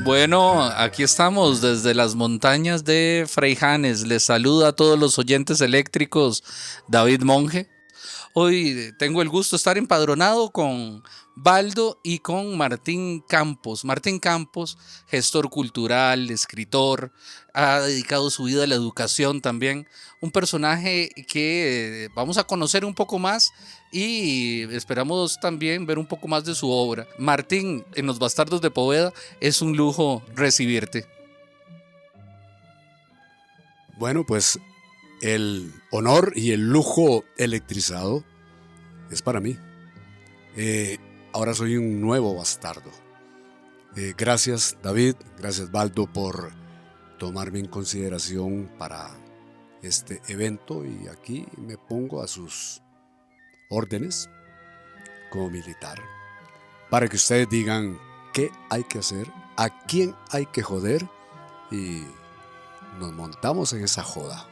Bueno, aquí estamos desde las montañas de Fraijanes. Les saluda a todos los oyentes eléctricos David Monge. Hoy tengo el gusto de estar empadronado con Baldo y con Martín Campos. Martín Campos, gestor cultural, escritor, ha dedicado su vida a la educación también. Un personaje que vamos a conocer un poco más y esperamos también ver un poco más de su obra. Martín, en Los Bastardos de Poveda, es un lujo recibirte. Bueno, pues el honor y el lujo electrizado es para mí. Ahora soy un nuevo bastardo. Gracias David, gracias Baldo por tomarme en consideración para este evento y aquí me pongo a sus órdenes como militar para que ustedes digan qué hay que hacer, a quién hay que joder y nos montamos en esa joda.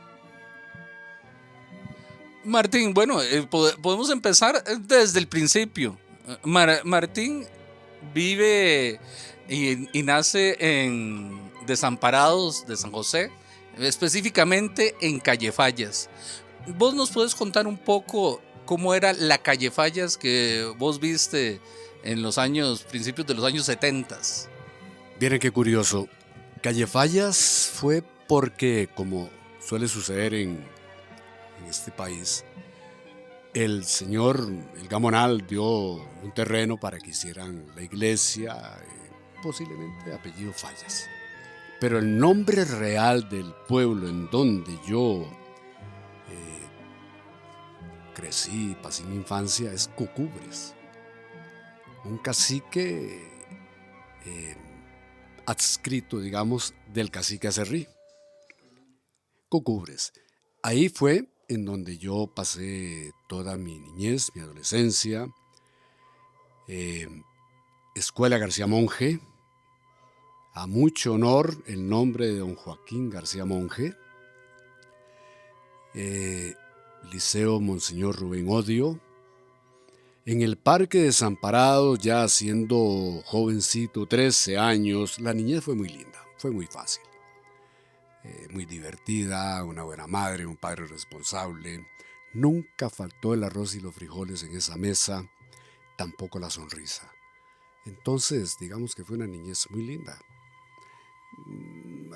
Martín, bueno, podemos empezar desde el principio. Martín vive y nace en Desamparados de San José, específicamente en Calle Fallas. ¿Vos nos puedes contar un poco cómo era la Calle Fallas que vos viste en los principios de los años 70? Miren qué curioso. Calle Fallas fue porque, como suele suceder en este país, el señor, el Gamonal, dio un terreno para que hicieran la iglesia, posiblemente apellido Fallas. Pero el nombre real del pueblo en donde yo crecí, pasé mi infancia, es Cucubres. Un cacique adscrito, digamos, del cacique Acerrí. Cucubres. Ahí fue en donde yo pasé toda mi niñez, mi adolescencia. Escuela García Monge. A mucho honor el nombre de don Joaquín García Monge. Liceo Monseñor Rubén Odio. En el Parque Desamparados, ya siendo jovencito, 13 años, la niñez fue muy linda, fue muy fácil. Muy divertida, una buena madre, un padre responsable. Nunca faltó el arroz y los frijoles en esa mesa, tampoco la sonrisa. Entonces, digamos que fue una niñez muy linda.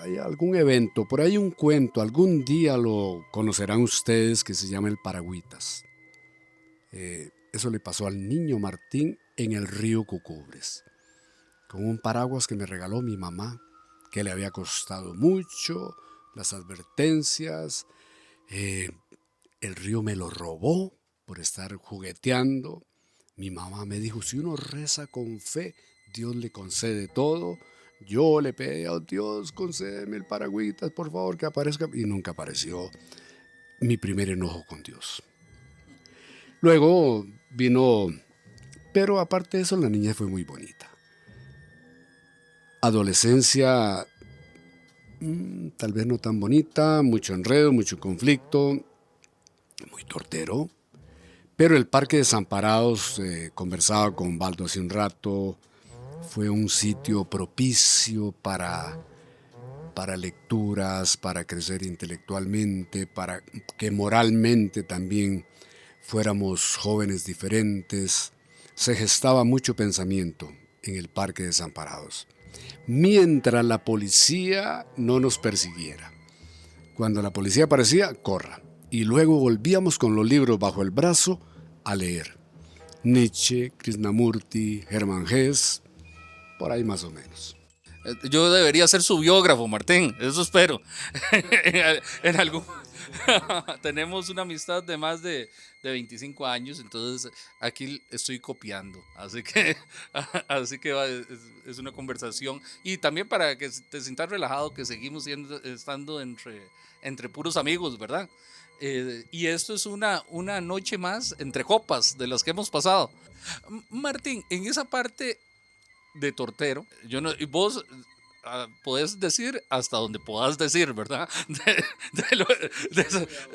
Hay algún evento, por ahí un cuento, algún día lo conocerán ustedes, que se llama el Paragüitas. Eso le pasó al niño Martín en el río Cucubres, con un paraguas que me regaló mi mamá, que le había costado mucho, las advertencias. El río me lo robó por estar jugueteando. Mi mamá me dijo, si uno reza con fe, Dios le concede todo. Yo le pedí a Dios, concédeme el paragüitas, por favor, que aparezca. Y nunca apareció. Mi primer enojo con Dios. Luego vino, pero aparte de eso, la niña fue muy bonita. Adolescencia, tal vez no tan bonita, mucho enredo, mucho conflicto, muy tortero. Pero el Parque Desamparados, conversaba con Baldo hace un rato, fue un sitio propicio para lecturas, para crecer intelectualmente, para que moralmente también fuéramos jóvenes diferentes. Se gestaba mucho pensamiento en el Parque Desamparados, mientras la policía no nos persiguiera. Cuando la policía aparecía, corra. Y luego volvíamos con los libros bajo el brazo a leer. Nietzsche, Krishnamurti, Hermann Hesse, por ahí más o menos. Yo debería ser su biógrafo, Martín, eso espero. en algún tenemos una amistad de más de 25 años, entonces aquí estoy copiando, así que es una conversación y también para que te sientas relajado que seguimos estando entre puros amigos, ¿verdad? Y esto es una noche más entre copas de las que hemos pasado. Martín, en esa parte de tortero, y vos podés decir hasta donde puedas decir, ¿verdad?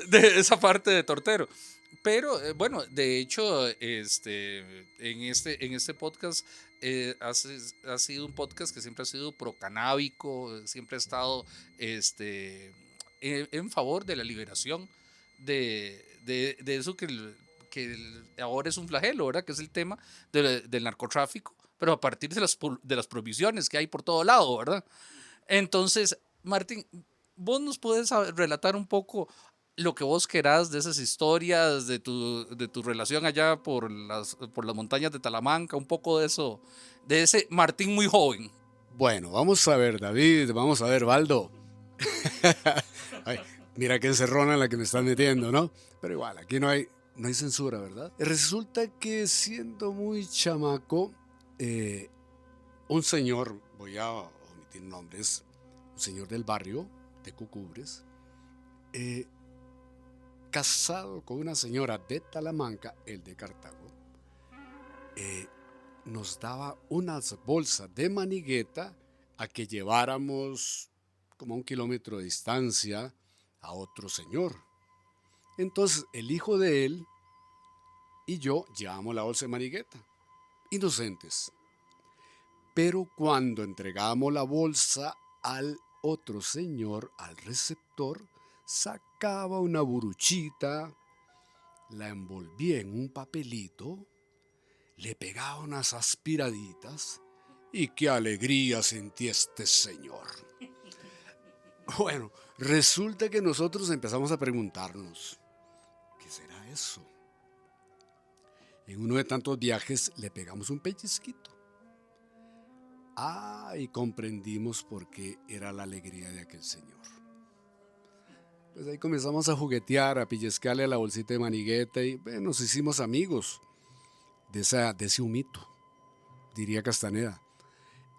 De esa parte de tortero. Pero bueno, de hecho, en este podcast ha sido un podcast que siempre ha sido procanábico, siempre ha estado en favor de la liberación de eso ahora es un flagelo, ¿verdad? Que es el tema del narcotráfico, pero a partir de las prohibiciones que hay por todo lado, ¿verdad? Entonces, Martín, vos nos puedes relatar un poco lo que vos querás de esas historias, de tu relación allá por las montañas de Talamanca, un poco de eso, de ese Martín muy joven. Bueno, vamos a ver, David, vamos a ver, Baldo. Ay, mira qué encerrona en la que me están metiendo, ¿no? Pero igual, aquí no hay censura, ¿verdad? Resulta que siendo muy chamaco, eh, un señor, voy a omitir nombres, un señor del barrio de Cucubres, eh, casado con una señora de Talamanca, el de Cartago, eh, nos daba unas bolsas de manigueta a que lleváramos como a 1 kilómetro de distancia a otro señor. Entonces el hijo de él y yo llevamos la bolsa de manigueta, inocentes. Pero cuando entregamos la bolsa al otro señor, al receptor, sacaba una buruchita, la envolvía en un papelito, le pegaba unas aspiraditas y qué alegría sentía este señor. Bueno, resulta que nosotros empezamos a preguntarnos, ¿qué será eso? En uno de tantos viajes le pegamos un pellizquito. Y comprendimos por qué era la alegría de aquel señor. Pues ahí comenzamos a juguetear, a pellizcarle a la bolsita de manigueta y nos hicimos amigos de ese humito, diría Castaneda.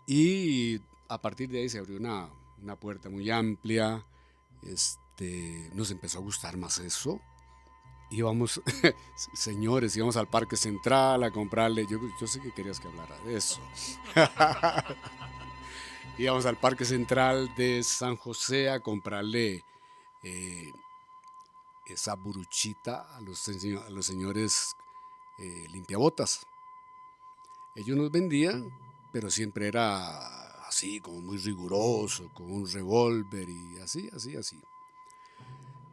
Y a partir de ahí se abrió una puerta muy amplia. Nos empezó a gustar más eso. Íbamos, señores, íbamos al Parque Central a comprarle. Yo sé que querías que hablara de eso. Íbamos al Parque Central de San José a comprarle eh, esa buruchita a los señores limpiabotas. Ellos nos vendían, pero siempre era así, como muy riguroso, con un revólver y así, así, así.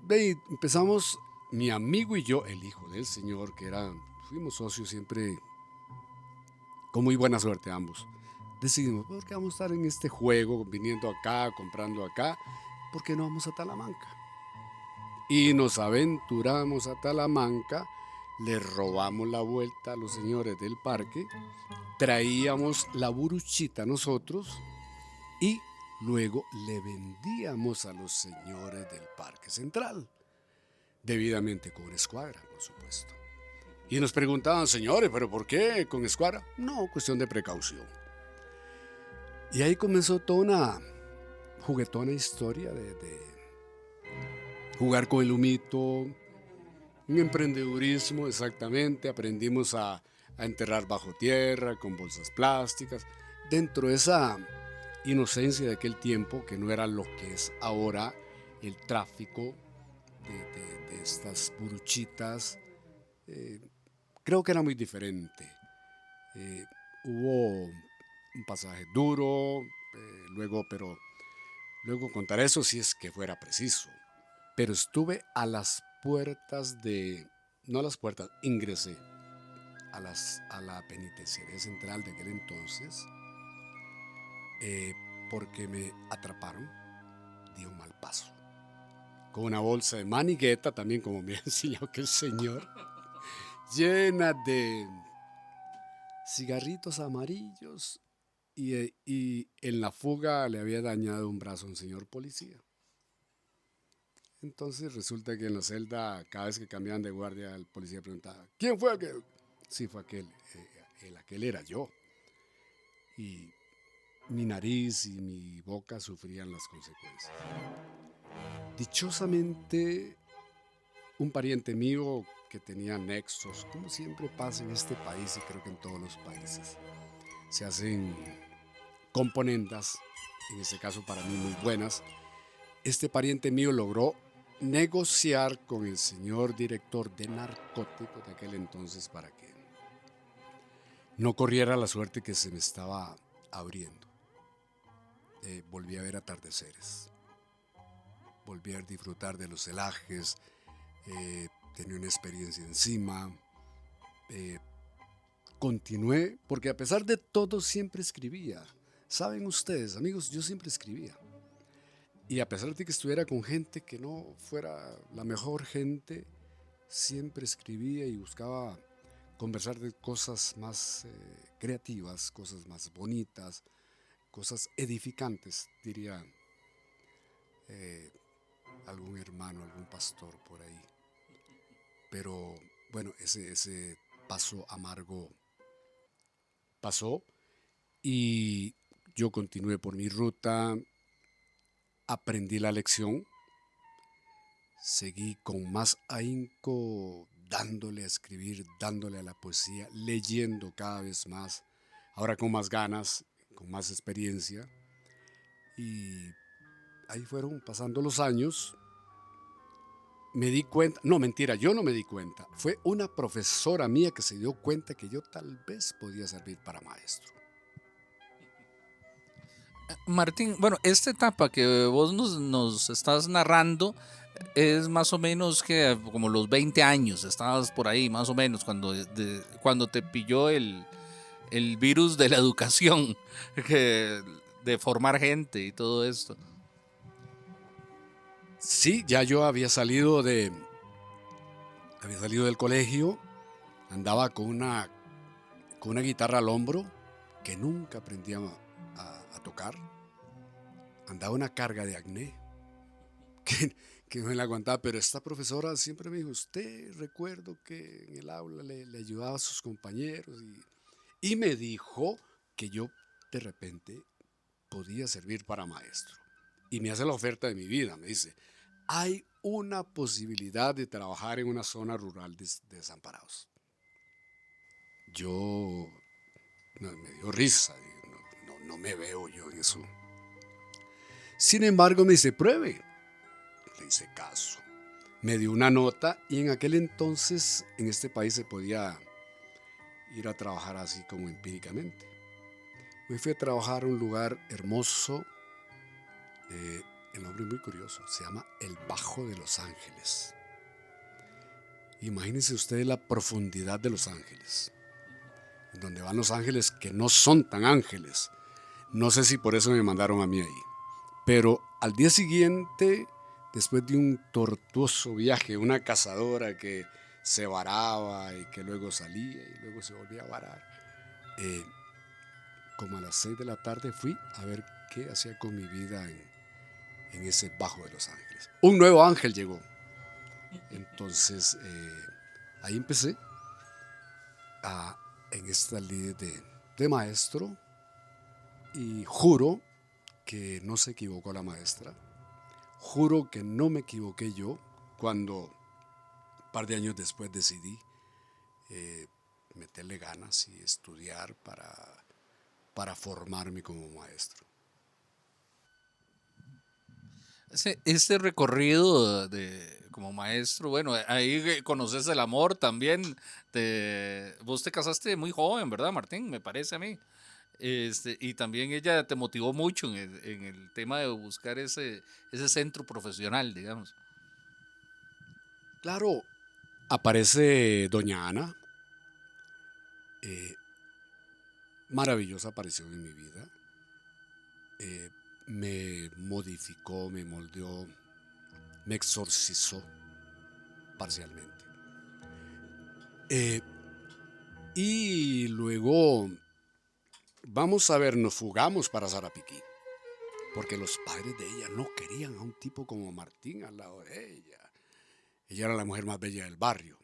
Y empezamos, mi amigo y yo, el hijo del señor, fuimos socios siempre con muy buena suerte ambos. Decidimos, ¿por qué vamos a estar en este juego, viniendo acá, comprando acá? ¿Por qué no vamos a Talamanca? Y nos aventuramos a Talamanca, le robamos la vuelta a los señores del parque, traíamos la buruchita nosotros y luego le vendíamos a los señores del Parque Central, debidamente con escuadra, por supuesto. Y nos preguntaban, señores, ¿pero por qué con escuadra? No, cuestión de precaución. Y ahí comenzó toda una juguetona historia de jugar con el humito, un emprendedurismo exactamente. Aprendimos a enterrar bajo tierra con bolsas plásticas, dentro de esa inocencia de aquel tiempo que no era lo que es ahora el tráfico de estas buruchitas. Creo que era muy diferente. Hubo un pasaje duro, luego contaré eso si es que fuera preciso. Pero estuve a las puertas no a las puertas, ingresé a la penitenciaría central de aquel entonces, porque me atraparon, di un mal paso, con una bolsa de manigueta, también como me enseñó aquel señor, llena de cigarritos amarillos y en la fuga le había dañado un brazo a un señor policía. Entonces resulta que en la celda, cada vez que cambiaban de guardia, el policía preguntaba, ¿quién fue aquel? Sí, fue aquel. Aquel era yo. Y mi nariz y mi boca sufrían las consecuencias. Dichosamente, un pariente mío que tenía nexos, como siempre pasa en este país y creo que en todos los países, se hacen componendas, en este caso para mí muy buenas. Este pariente mío logró negociar con el señor director de narcóticos de aquel entonces para que no corriera la suerte que se me estaba abriendo. Volví a ver atardeceres, volví a disfrutar de los celajes, tenía una experiencia encima, eh, continué, porque a pesar de todo siempre escribía. Saben ustedes, amigos, yo siempre escribía. Y a pesar de que estuviera con gente que no fuera la mejor gente, siempre escribía y buscaba conversar de cosas más creativas, cosas más bonitas, cosas edificantes, diría eh, algún hermano, algún pastor por ahí. Pero bueno, ese paso amargo pasó y yo continué por mi ruta, aprendí la lección, seguí con más ahínco dándole a escribir, dándole a la poesía, leyendo cada vez más, ahora con más ganas, con más experiencia. Y ahí fueron pasando los años. Me di cuenta, no mentira, yo no me di cuenta. Fue una profesora mía que se dio cuenta que yo tal vez podía servir para maestro. Martín, bueno, esta etapa que vos nos estás narrando es más o menos que como los 20 años, estabas por ahí más o menos cuando te pilló el virus de la educación, de formar gente y todo esto. Sí, ya yo había salido del colegio, andaba con una guitarra al hombro que nunca aprendí a tocar. Andaba una carga de acné que no me la aguantaba, pero esta profesora siempre me dijo, usted recuerdo que en el aula le ayudaba a sus compañeros y me dijo que yo de repente podía servir para maestro. Y me hace la oferta de mi vida, me dice, hay una posibilidad de trabajar en una zona rural de desamparados. Yo me dio risa, no me veo yo en eso. Sin embargo, me dice, pruebe. Le hice caso. Me dio una nota y en aquel entonces en este país se podía ir a trabajar así como empíricamente. Me fui a trabajar a un lugar hermoso, el nombre es muy curioso, se llama El Bajo de Los Ángeles. Imagínense ustedes la profundidad de Los Ángeles, en donde van los ángeles que no son tan ángeles. No sé si por eso me mandaron a mí ahí. Pero al día siguiente, después de un tortuoso viaje, una cazadora que se varaba y que luego salía y luego se volvía a varar, eh, como a las 6 de la tarde fui a ver qué hacía con mi vida en ese Bajo de Los Ángeles. Un nuevo ángel llegó. Entonces ahí empecé en esta línea de maestro y juro que no se equivocó la maestra. Juro que no me equivoqué yo cuando un par de años después decidí eh, meterle ganas y estudiar para formarme como maestro. Este recorrido como maestro, bueno, ahí conoces el amor también. Vos te casaste muy joven, ¿verdad, Martín? Me parece a mí. Y también ella te motivó mucho en el tema de buscar ese centro profesional, digamos. Claro, aparece doña Ana, eh, maravillosa aparición en mi vida, eh, me modificó, me moldeó, me exorcizó parcialmente. Eh, y luego, vamos a ver, nos fugamos para Zarapiquí, porque los padres de ella no querían a un tipo como Martín al lado de ella. Ella era la mujer más bella del barrio.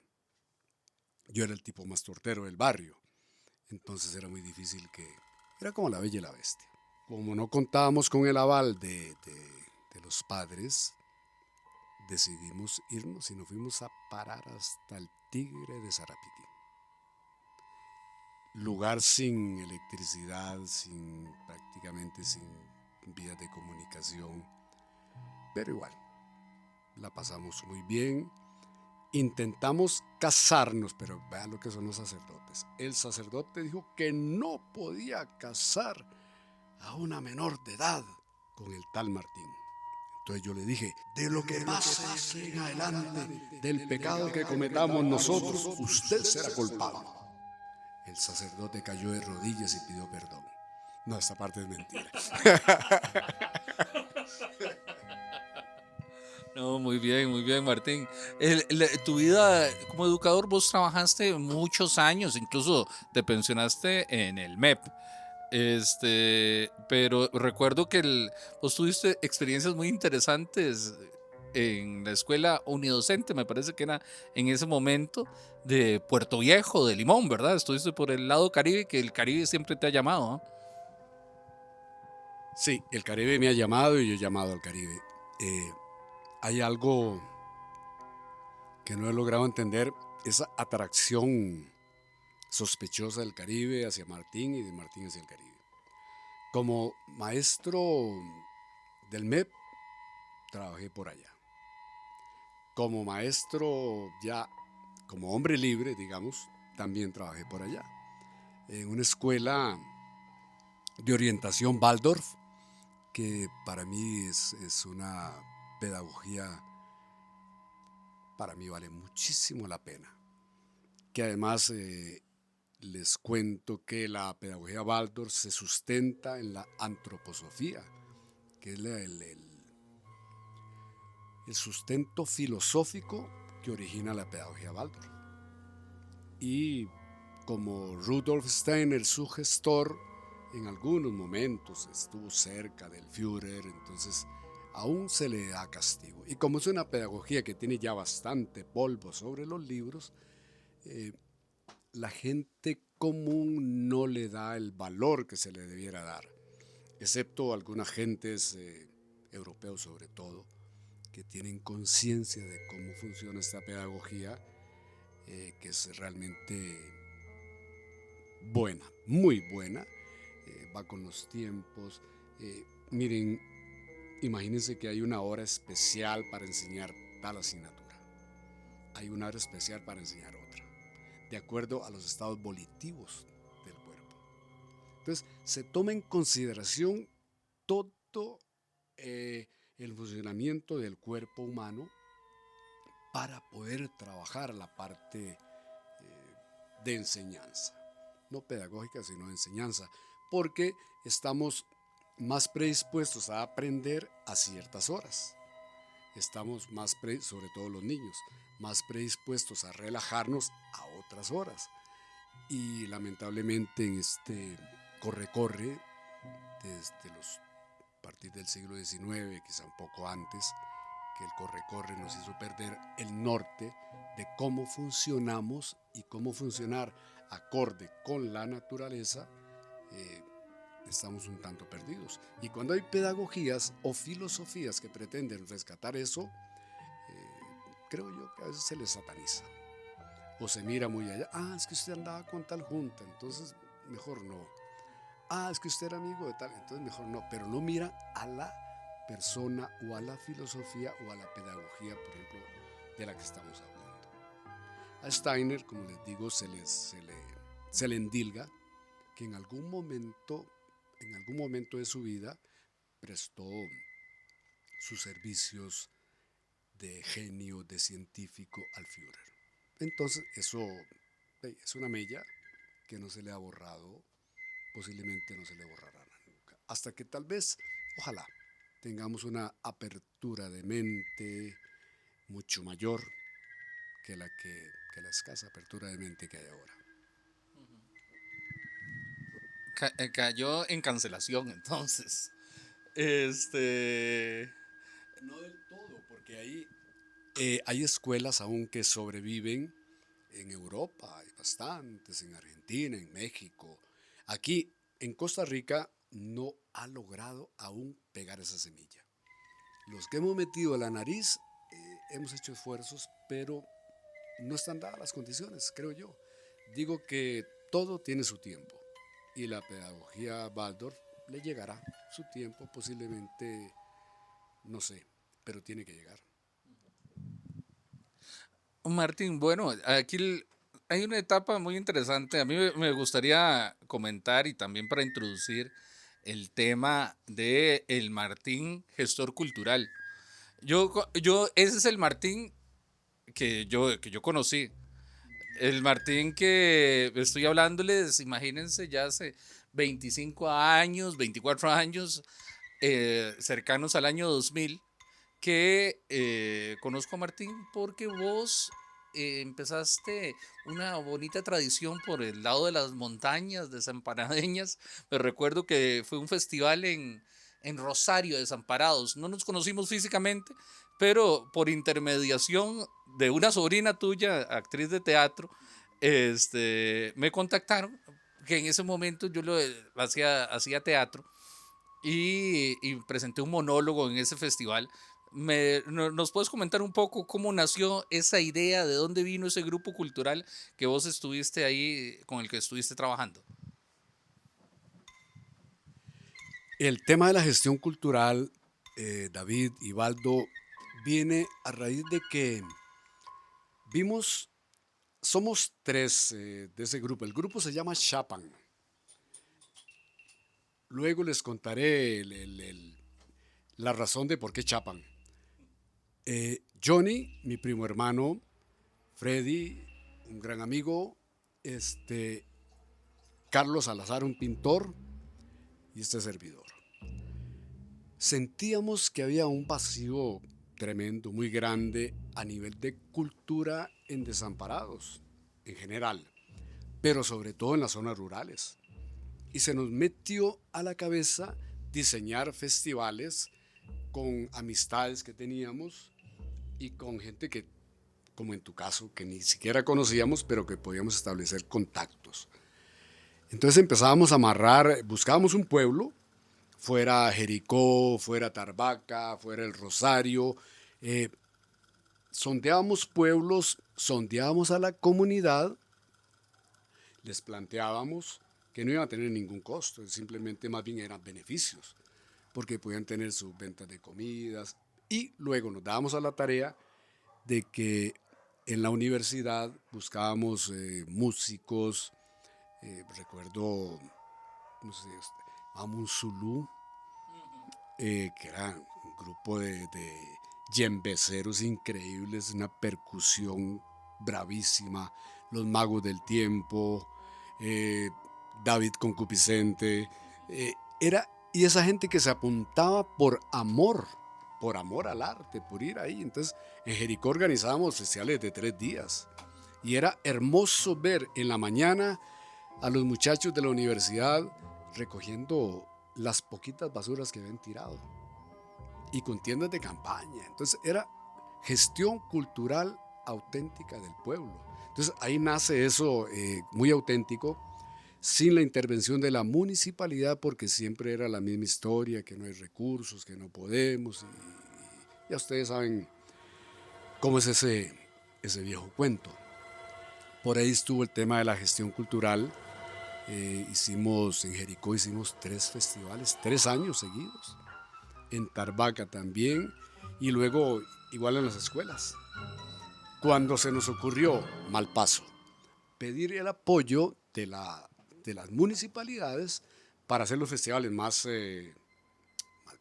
Yo era el tipo más tortero del barrio. Entonces era muy difícil que... Era como la bella y la bestia. Como no contábamos con el aval de los padres, decidimos irnos y nos fuimos a parar hasta el Tigre de Zarapiquí. Lugar sin electricidad, prácticamente sin vías de comunicación, pero igual, la pasamos muy bien. Intentamos casarnos, pero vean lo que son los sacerdotes. El sacerdote dijo que no podía casar a una menor de edad con el tal Martín. Entonces yo le dije, de lo que pase aquí en adelante, del pecado que cometamos nosotros, usted será culpable. El sacerdote cayó de rodillas y pidió perdón. No, esta parte es mentira. No, muy bien, Martín. Tu vida como educador, vos trabajaste muchos años, incluso te pensionaste en el MEP. Pero recuerdo que vos tuviste experiencias muy interesantes en la escuela unidocente, me parece que era en ese momento, de Puerto Viejo, de Limón, ¿verdad? Estuviste por el lado Caribe, que el Caribe siempre te ha llamado, ¿no? Sí, el Caribe me ha llamado y yo he llamado al Caribe. Eh, Hay algo que no he logrado entender, esa atracción sospechosa del Caribe hacia Martín y de Martín hacia el Caribe. Como maestro del MEP, trabajé por allá. Como maestro ya, como hombre libre, digamos, también trabajé por allá. En una escuela de orientación Waldorf, que para mí es una pedagogía, para mí vale muchísimo la pena. Que además les cuento que la pedagogía Waldorf se sustenta en la antroposofía, que es el sustento filosófico que origina la pedagogía Waldorf. Y como Rudolf Steiner, su gestor, en algunos momentos estuvo cerca del Führer, entonces aún se le da castigo. Y como es una pedagogía que tiene ya bastante polvo sobre los libros, la gente común no le da el valor que se le debiera dar, excepto algunas gentes europeos sobre todo, que tienen conciencia de cómo funciona esta pedagogía, que es realmente buena, muy buena, va con los tiempos. Miren, imagínense que hay una hora especial para enseñar tal asignatura, hay una hora especial para enseñar otra, de acuerdo a los estados volitivos del cuerpo. Entonces, se toma en consideración todo el funcionamiento del cuerpo humano para poder trabajar la parte de enseñanza, no pedagógica, sino de enseñanza, porque estamos más predispuestos a aprender a ciertas horas. Estamos sobre todo los niños, más predispuestos a relajarnos a otras horas. Y lamentablemente en este corre-corre, desde a partir del siglo XIX, quizá un poco antes, que el corre-corre nos hizo perder el norte de cómo funcionamos y cómo funcionar acorde con la naturaleza, estamos un tanto perdidos. Y cuando hay pedagogías o filosofías que pretenden rescatar eso, creo yo que a veces se les sataniza. O se mira muy allá, es que usted andaba con tal junta, entonces mejor no. Es que usted era amigo de tal, entonces mejor no. Pero no mira a la persona o a la filosofía o a la pedagogía, por ejemplo, de la que estamos hablando. A Steiner, como les digo, se le endilga que en algún momento de su vida prestó sus servicios de genio, de científico al Führer. Entonces eso es una mella que no se le ha borrado, posiblemente no se le borrará nunca. Hasta que tal vez, ojalá, tengamos una apertura de mente mucho mayor que la escasa apertura de mente que hay ahora. Cayó en cancelación, entonces. Este. No del todo, porque hay escuelas aún que sobreviven en Europa, hay bastantes, en Argentina, en México. Aquí, en Costa Rica, no ha logrado aún pegar esa semilla. Los que hemos metido la nariz, hemos hecho esfuerzos, pero no están dadas las condiciones, creo yo. Digo que todo tiene su tiempo y la pedagogía Waldorf le llegará su tiempo, posiblemente, no sé, pero tiene que llegar. Martín, bueno, hay una etapa muy interesante. A mí me gustaría comentar y también para introducir el tema de el Martín gestor cultural. Ese es el Martín que yo conocí. El Martín que estoy hablándoles, imagínense, ya hace 25 años, 24 años, cercanos al año 2000 que conozco a Martín porque vos empezaste una bonita tradición por el lado de las montañas desamparadeñas. Me recuerdo que fue un festival en Rosario, Desamparados. No nos conocimos físicamente, pero por intermediación de una sobrina tuya, actriz de teatro, me contactaron, que en ese momento hacía teatro y presenté un monólogo en ese festival. ¿Nos puedes comentar un poco cómo nació esa idea, de dónde vino ese grupo cultural que vos estuviste ahí, con el que estuviste trabajando? El tema de la gestión cultural, David y Baldo, viene a raíz de que vimos, somos tres de ese grupo. El grupo se llama Chapan. Luego les contaré la razón de por qué Chapan. Johnny, mi primo hermano, Freddy, un gran amigo, Carlos Salazar, un pintor, y este servidor. Sentíamos que había un vacío tremendo, muy grande, a nivel de cultura en Desamparados, en general, pero sobre todo en las zonas rurales. Y se nos metió a la cabeza diseñar festivales con amistades que teníamos y con gente que, como en tu caso, que ni siquiera conocíamos, pero que podíamos establecer contactos. Entonces empezábamos a amarrar, buscábamos un pueblo, fuera Jericó, fuera Tarbaca, fuera el Rosario, eh, sondeábamos pueblos, sondeábamos a la comunidad, les planteábamos que no iban a tener ningún costo, simplemente más bien eran beneficios, porque podían tener sus ventas de comidas y luego nos dábamos a la tarea de que en la universidad buscábamos músicos, recuerdo, no sé, Amun Zulu, que era un grupo de yembeceros increíbles, una percusión bravísima, los magos del tiempo, eh, David Concupiscente, y esa gente que se apuntaba por amor al arte, por ir ahí. Entonces, en Jericó organizábamos festivales de 3 días y era hermoso ver en la mañana a los muchachos de la universidad recogiendo las poquitas basuras que habían tirado y con tiendas de campaña. Entonces era gestión cultural auténtica del pueblo. Entonces ahí nace eso muy auténtico, sin la intervención de la municipalidad, porque siempre era la misma historia, que no hay recursos, que no podemos, y ya ustedes saben cómo es ese viejo cuento. Por ahí estuvo el tema de la gestión cultural. En Jericó hicimos 3 festivales, 3 años seguidos. En Tarbaca también, y luego igual en las escuelas. Cuando se nos ocurrió, Malpaso, pedir el apoyo de las municipalidades para hacer los festivales más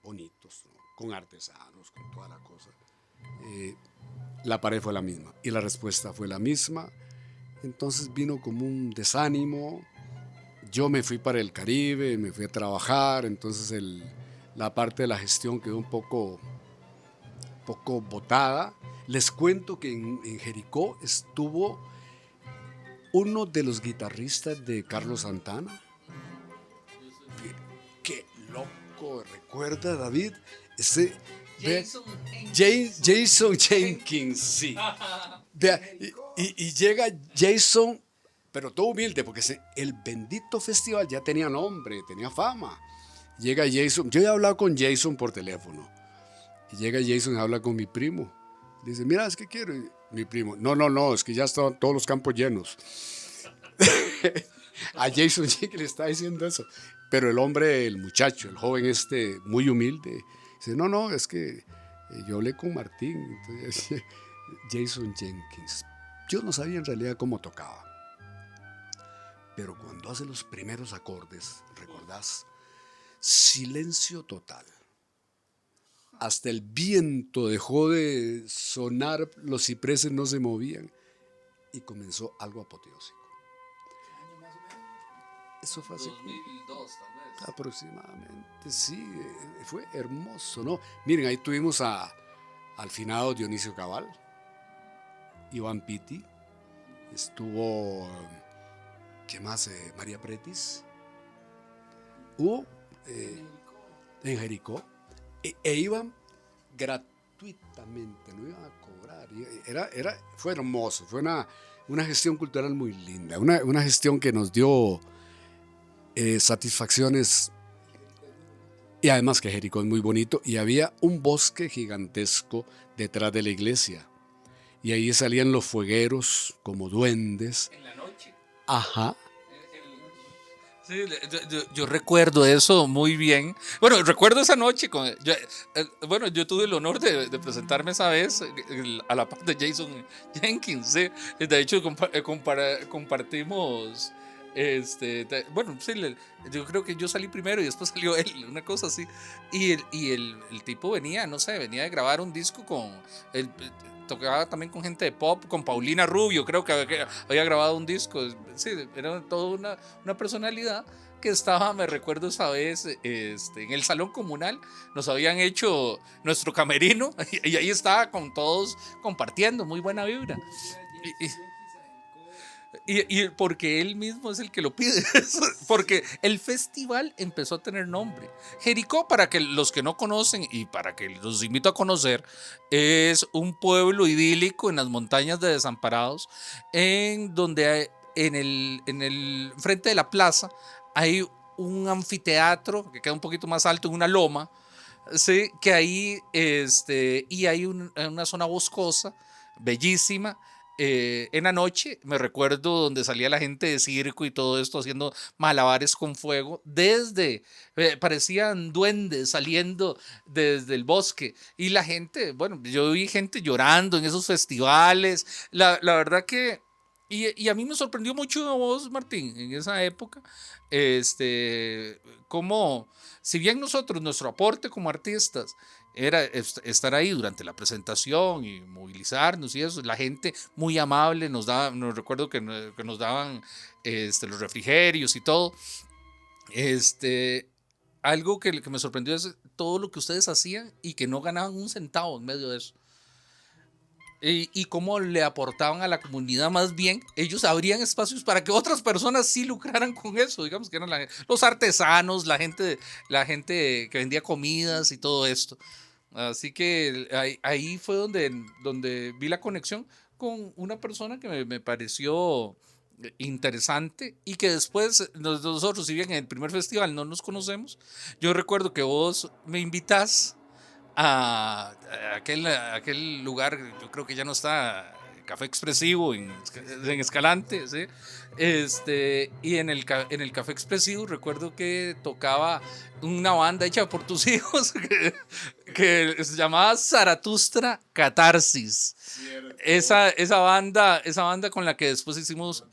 bonitos, ¿no? Con artesanos, con toda la cosa. La pared fue la misma y la respuesta fue la misma. Entonces vino como un desánimo. Yo me fui para el Caribe, me fui a trabajar, entonces la parte de la gestión quedó un poco botada. Les cuento que en Jericó estuvo uno de los guitarristas de Carlos Santana. Qué loco, ¿recuerda, David? Jason Jenkins, sí. Y llega Jason, pero todo humilde, porque el bendito festival ya tenía nombre, tenía fama. Llega Jason, yo he hablado con Jason por teléfono, y llega Jason y habla con mi primo. Dice, mira, es que quiero. Y mi primo, no, es que ya están todos los campos llenos. A Jason Jenkins le está diciendo eso. Pero el hombre, el muchacho, el joven muy humilde, dice, no, es que yo hablé con Martín. Entonces, Jason Jenkins, Yo no sabía en realidad cómo tocaba. Pero cuando hace los primeros acordes, ¿recordás? Silencio total. Hasta el viento dejó de sonar, los cipreses no se movían y comenzó algo apoteósico. Eso fue así. 2002 tal vez. Aproximadamente, sí, fue hermoso, ¿no? Miren, ahí tuvimos al finado Dionisio Cabal, Iván Pitti, estuvo, ¿qué más? María Pretis, hubo en Jericó, e iban gratuitamente, no iban a cobrar, fue hermoso, fue una gestión cultural muy linda, una gestión que nos dio satisfacciones. Y además que Jericó es muy bonito y había un bosque gigantesco detrás de la iglesia. Y ahí salían los fuegueros como duendes. En la noche. Ajá. Sí, yo recuerdo eso muy bien. Bueno, recuerdo esa noche. Yo tuve el honor de presentarme esa vez a la par de Jason Jenkins. ¿Sí? De hecho, compartimos. Bueno, sí, yo creo que yo salí primero y después salió él, una cosa así. Y el tipo venía, no sé, venía de grabar un disco tocaba también con gente de pop, con Paulina Rubio, creo que había grabado un disco. Sí, era toda una personalidad que estaba, me recuerdo esa vez, en el salón comunal, nos habían hecho nuestro camerino y ahí estaba con todos compartiendo, muy buena vibra. Y porque él mismo es el que lo pide, porque el festival empezó a tener nombre. Jericó, para que los que no conocen y para que los invito a conocer, es un pueblo idílico en las montañas de Desamparados, en donde en el frente de la plaza hay un anfiteatro que queda un poquito más alto en una loma, ¿sí? Que ahí y hay una zona boscosa bellísima. En la noche me recuerdo donde salía la gente de circo y todo esto haciendo malabares con fuego, parecían duendes saliendo desde el bosque, y la gente, bueno, yo vi gente llorando en esos festivales, la verdad que, y a mí me sorprendió mucho a vos, Martín, en esa época, como, si bien nosotros, nuestro aporte como artistas era estar ahí durante la presentación y movilizarnos y eso, la gente muy amable nos recuerdo que nos daban los refrigerios y todo. Algo que me sorprendió es todo lo que ustedes hacían y que no ganaban un centavo en medio de eso. Y cómo le aportaban a la comunidad, más bien ellos abrían espacios para que otras personas sí lucraran con eso, digamos que eran los artesanos, la gente que vendía comidas y todo esto. Así que ahí fue donde vi la conexión con una persona que me pareció interesante, y que después nosotros, si bien en el primer festival no nos conocemos, yo recuerdo que vos me invitas a aquel lugar, yo creo que ya no está, Café Expresivo en Escalante, ¿sí? Y en el Café Expresivo recuerdo que tocaba una banda hecha por tus hijos que se llamaba Zaratustra Catarsis. Esa banda con la que después hicimos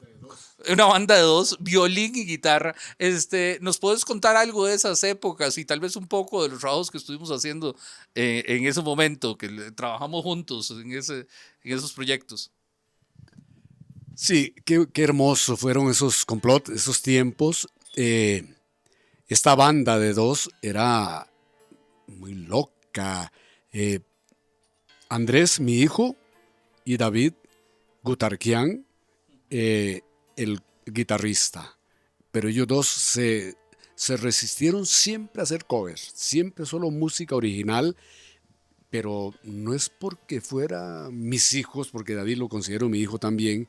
una banda de dos, violín y guitarra. ¿Nos puedes contar algo de esas épocas y tal vez un poco de los trabajos que estuvimos haciendo en ese momento, que trabajamos juntos en esos proyectos? Sí, qué hermoso fueron esos complots, esos tiempos. Esta banda de dos era muy loca. Andrés, mi hijo, y David Gutarquian, el guitarrista. Pero ellos dos se resistieron siempre a hacer covers, siempre solo música original, pero no es porque fuera mis hijos, porque David lo considero mi hijo también.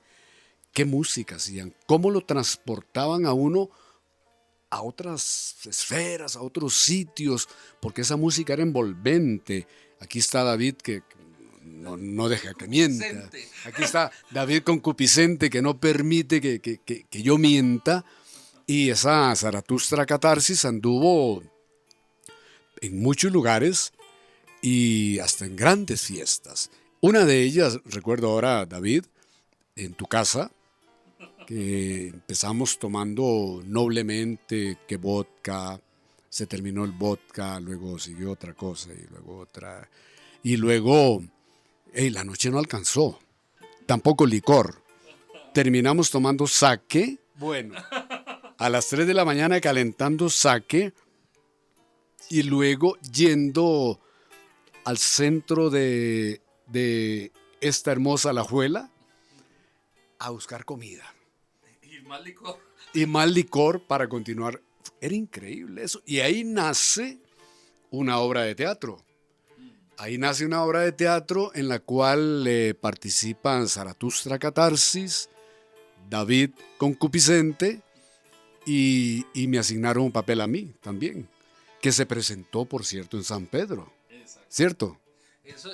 ¿Qué música hacían? ¿Cómo lo transportaban a uno a otras esferas, a otros sitios? Porque esa música era envolvente. Aquí está David que no deja que mienta. Aquí está David concupiscente que no permite que yo mienta. Y esa Zaratustra Catarsis anduvo en muchos lugares y hasta en grandes fiestas. Una de ellas, recuerdo ahora, David, en tu casa, que empezamos tomando noblemente que vodka, se terminó el vodka, luego siguió otra cosa y luego otra. Y luego, la noche no alcanzó, tampoco licor. Terminamos tomando sake, bueno, a las 3 de la mañana calentando sake y luego yendo al centro de esta hermosa Alajuela a buscar comida. Y más licor. Y más licor para continuar. Era increíble eso. Y ahí nace una obra de teatro. Ahí nace una obra de teatro en la cual participan Zaratustra Catarsis, David Concupiscente y me asignaron un papel a mí también, que se presentó, por cierto, en San Pedro. Exacto. ¿Cierto? Eso,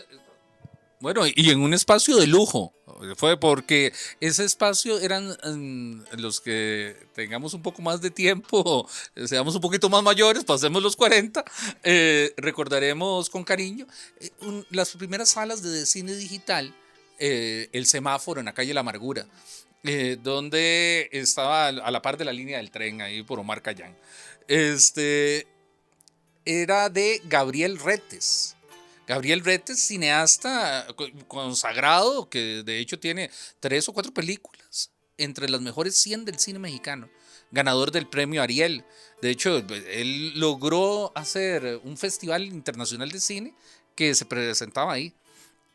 bueno, y en un espacio de lujo. Fue porque ese espacio eran los que tengamos un poco más de tiempo, seamos un poquito más mayores, pasemos los 40, recordaremos con cariño las primeras salas de cine digital, el Semáforo en la calle La Amargura, donde estaba a la par de la línea del tren, ahí por Omar Cayán. Era de Gabriel Retes. Gabriel Retes, cineasta consagrado, que de hecho tiene 3 o 4 películas entre las mejores 100 del cine mexicano, ganador del premio Ariel. De hecho, él logró hacer un festival internacional de cine que se presentaba ahí.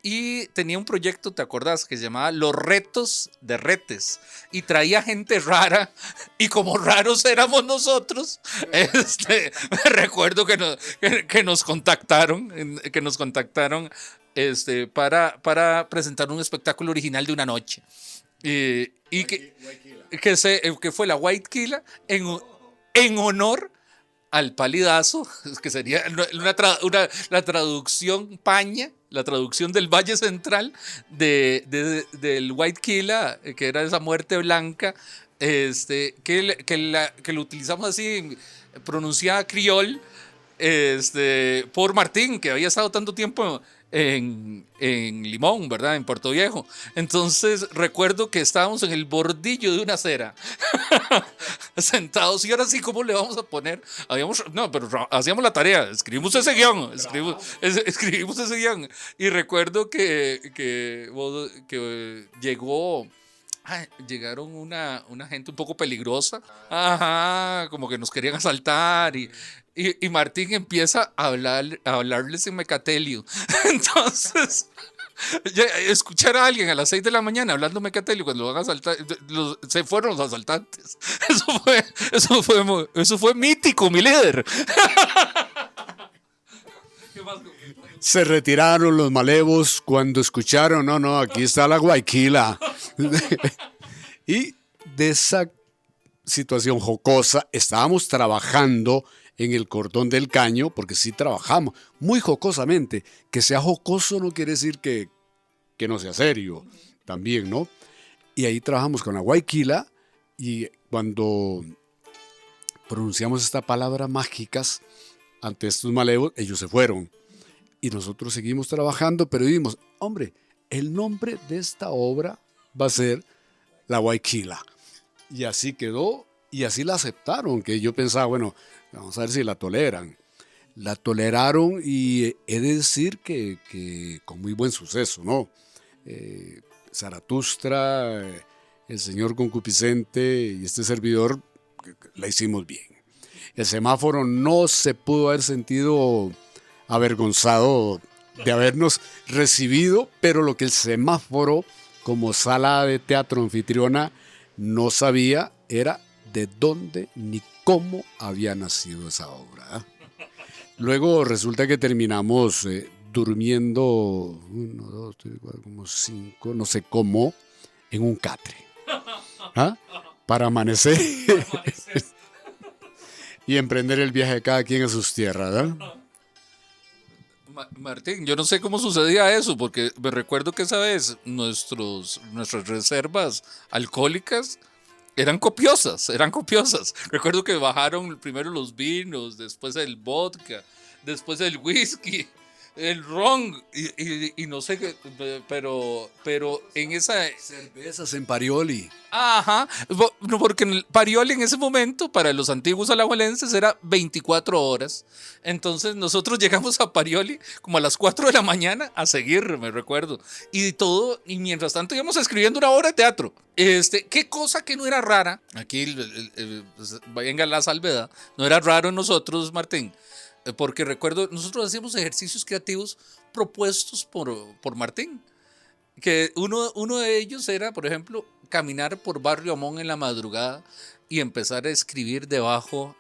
Y tenía un proyecto, ¿te acordás? Que se llamaba Los Retos de Retes. Y traía gente rara. Y como raros éramos nosotros, me recuerdo que nos contactaron. Para presentar un espectáculo original de una noche. Y que fue la White Killa en honor al palidazo, que sería la traducción paña, la traducción del Valle Central del White Killa, que era esa muerte blanca, que lo utilizamos así, pronunciada criol, por Martín, que había estado tanto tiempo en Limón, ¿verdad? En Puerto Viejo. Entonces recuerdo que estábamos en el bordillo de una acera, sentados, y ahora sí, ¿cómo le vamos a poner? Pero hacíamos la tarea, escribimos ese guión, y recuerdo que llegaron una gente un poco peligrosa, como que nos querían asaltar, y Martín empieza a hablarles en Mecatelio. Entonces, escuchar a alguien a las 6 de la mañana hablando Mecatelio cuando lo van a asaltar, se fueron los asaltantes. Eso fue mítico, mi líder. Se retiraron los malevos cuando escucharon, no, aquí está la Guayquila. Y de esa situación jocosa estábamos trabajando en el Cordón del Caño, porque sí trabajamos muy jocosamente. Que sea jocoso no quiere decir que no sea serio, también, ¿no? Y ahí trabajamos con la Guayquila, y cuando pronunciamos esta palabra mágicas ante estos malevos, ellos se fueron. Y nosotros seguimos trabajando, pero dijimos, hombre, el nombre de esta obra va a ser La Guayquila. Y así quedó, y así la aceptaron, que yo pensaba, bueno, vamos a ver si la toleran. La toleraron, y he de decir que con muy buen suceso, ¿no? Zaratustra, el señor Concupiscente y este servidor, la hicimos bien. El Semáforo no se pudo haber sentido avergonzado de habernos recibido, pero lo que el Semáforo, como sala de teatro anfitriona, no sabía era de dónde ni cómo había nacido esa obra. Luego resulta que terminamos durmiendo 1, 2, 3, 4, como 5, no sé cómo, en un catre. Para amanecer y emprender el viaje de cada quien a sus tierras, ¿verdad? Martín, yo no sé cómo sucedía eso, porque me recuerdo que esa vez nuestras reservas alcohólicas eran copiosas. Recuerdo que bajaron primero los vinos, después el vodka, después el whisky. el ron, y no sé qué, pero en esa... Cervezas en Parioli. Ajá, no, porque en el Parioli en ese momento para los antiguos alajuelenses era 24 horas. Entonces nosotros llegamos a Parioli como a las 4 de la mañana a seguir, me recuerdo. Y todo, y mientras tanto íbamos escribiendo una obra de teatro. Qué cosa que no era rara, aquí pues, venga la salvedad, no era raro en nosotros, Martín, porque recuerdo, nosotros hacíamos ejercicios creativos propuestos por Martín. Que uno de ellos era, por ejemplo, caminar por Barrio Amón en la madrugada y empezar a escribir debajo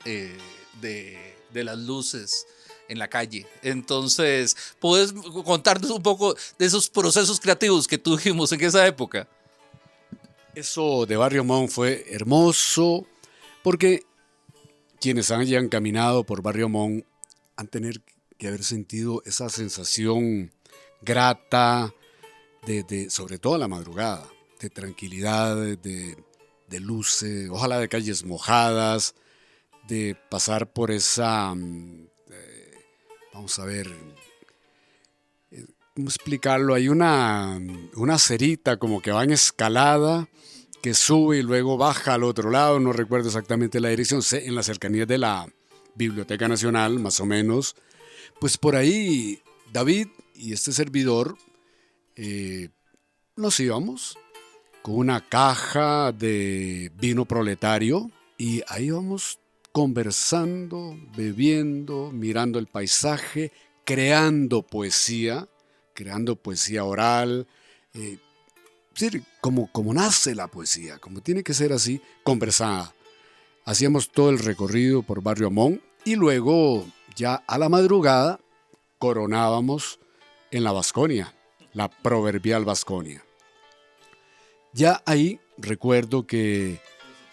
de las luces en la calle. Entonces, ¿puedes contarnos un poco de esos procesos creativos que tuvimos en esa época? Eso de Barrio Montt fue hermoso porque quienes hayan caminado por Barrio Montt han tener que haber sentido esa sensación grata sobre todo a la madrugada, de tranquilidad, de luces, ojalá de calles mojadas, de pasar por esa, vamos a ver, ¿cómo explicarlo? Hay una cerita como que va en escalada, que sube y luego baja al otro lado, no recuerdo exactamente la dirección, sé, en las cercanías de la Biblioteca Nacional, más o menos. Pues por ahí David y este servidor nos íbamos con una caja de vino proletario y ahí vamos conversando, bebiendo, mirando el paisaje, creando poesía oral, sí, como nace la poesía, como tiene que ser así, conversada. Hacíamos todo el recorrido por Barrio Amón y luego ya a la madrugada coronábamos en la Vasconia, la proverbial Vasconia. Ya ahí recuerdo que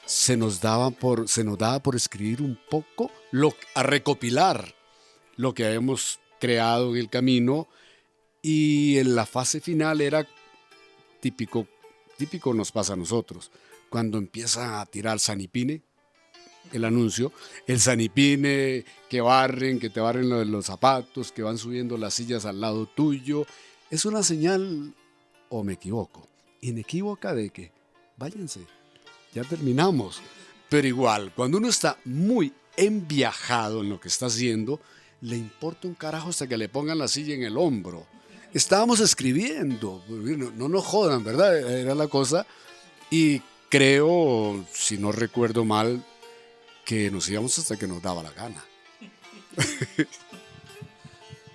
se nos daba por escribir un poco, a recopilar lo que habíamos creado en el camino y en la fase final era típico, típico nos pasa a nosotros, cuando empieza a tirar sanipine, el anuncio, el sanipine, que te barren los zapatos, que van subiendo las sillas al lado tuyo, es una señal, o me equivoco, inequívoca de que váyanse, ya terminamos. Pero igual, cuando uno está muy enviajado en lo que está haciendo, le importa un carajo hasta que le pongan la silla en el hombro. Estábamos escribiendo, no nos jodan, ¿verdad? Era la cosa. Y creo, si no recuerdo mal, que nos íbamos hasta que nos daba la gana.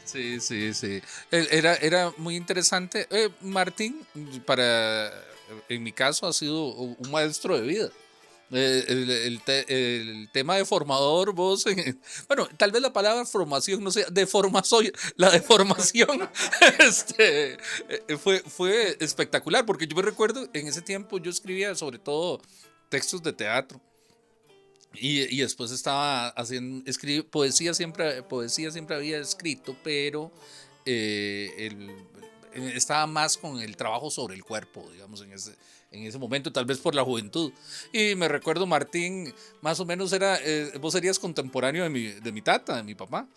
Sí, sí, sí. Era muy interesante. Martín, en mi caso, ha sido un maestro de vida. El tema de formador, vos, bueno, tal vez la palabra formación no sea, la deformación fue espectacular, porque yo me recuerdo, en ese tiempo yo escribía sobre todo textos de teatro. Y después estaba haciendo, poesía siempre había escrito, pero estaba más con el trabajo sobre el cuerpo, digamos, en ese momento, tal vez por la juventud. Y me recuerdo, Martín, más o menos vos serías contemporáneo de mi tata, de mi papá.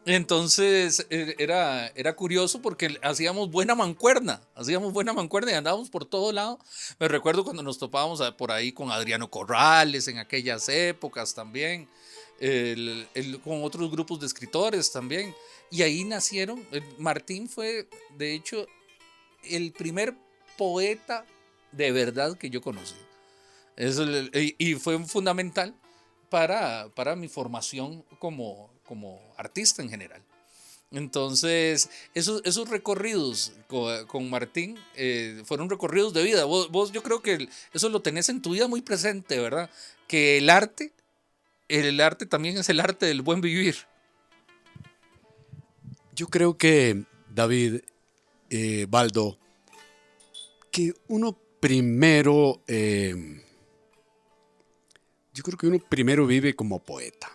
Entonces era curioso porque hacíamos buena mancuerna y andábamos por todo lado. Me recuerdo cuando nos topábamos por ahí con Adriano Corrales en aquellas épocas también, con otros grupos de escritores también. Y ahí nacieron, Martín fue de hecho el primer poeta de verdad que yo conocí. Y fue fundamental para mi formación como artista en general. Entonces, esos recorridos con Martín fueron recorridos de vida. Vos yo creo que eso lo tenés en tu vida muy presente, ¿verdad? Que el arte también es el arte del buen vivir. Yo creo que, David, Baldo, que uno primero, yo creo que uno primero vive como poeta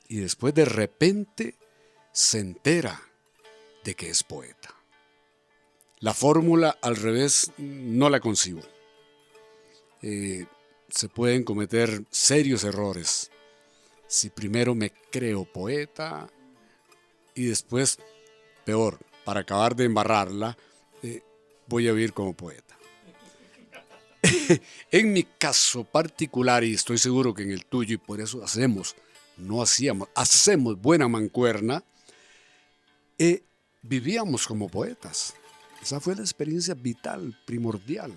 y después de repente se entera de que es poeta. La fórmula al revés no la concibo. Se pueden cometer serios errores si primero me creo poeta y después peor, para acabar de embarrarla, voy a vivir como poeta. En mi caso particular, y estoy seguro que en el tuyo, y por eso hacemos buena mancuerna, vivíamos como poetas. Esa fue la experiencia vital, primordial.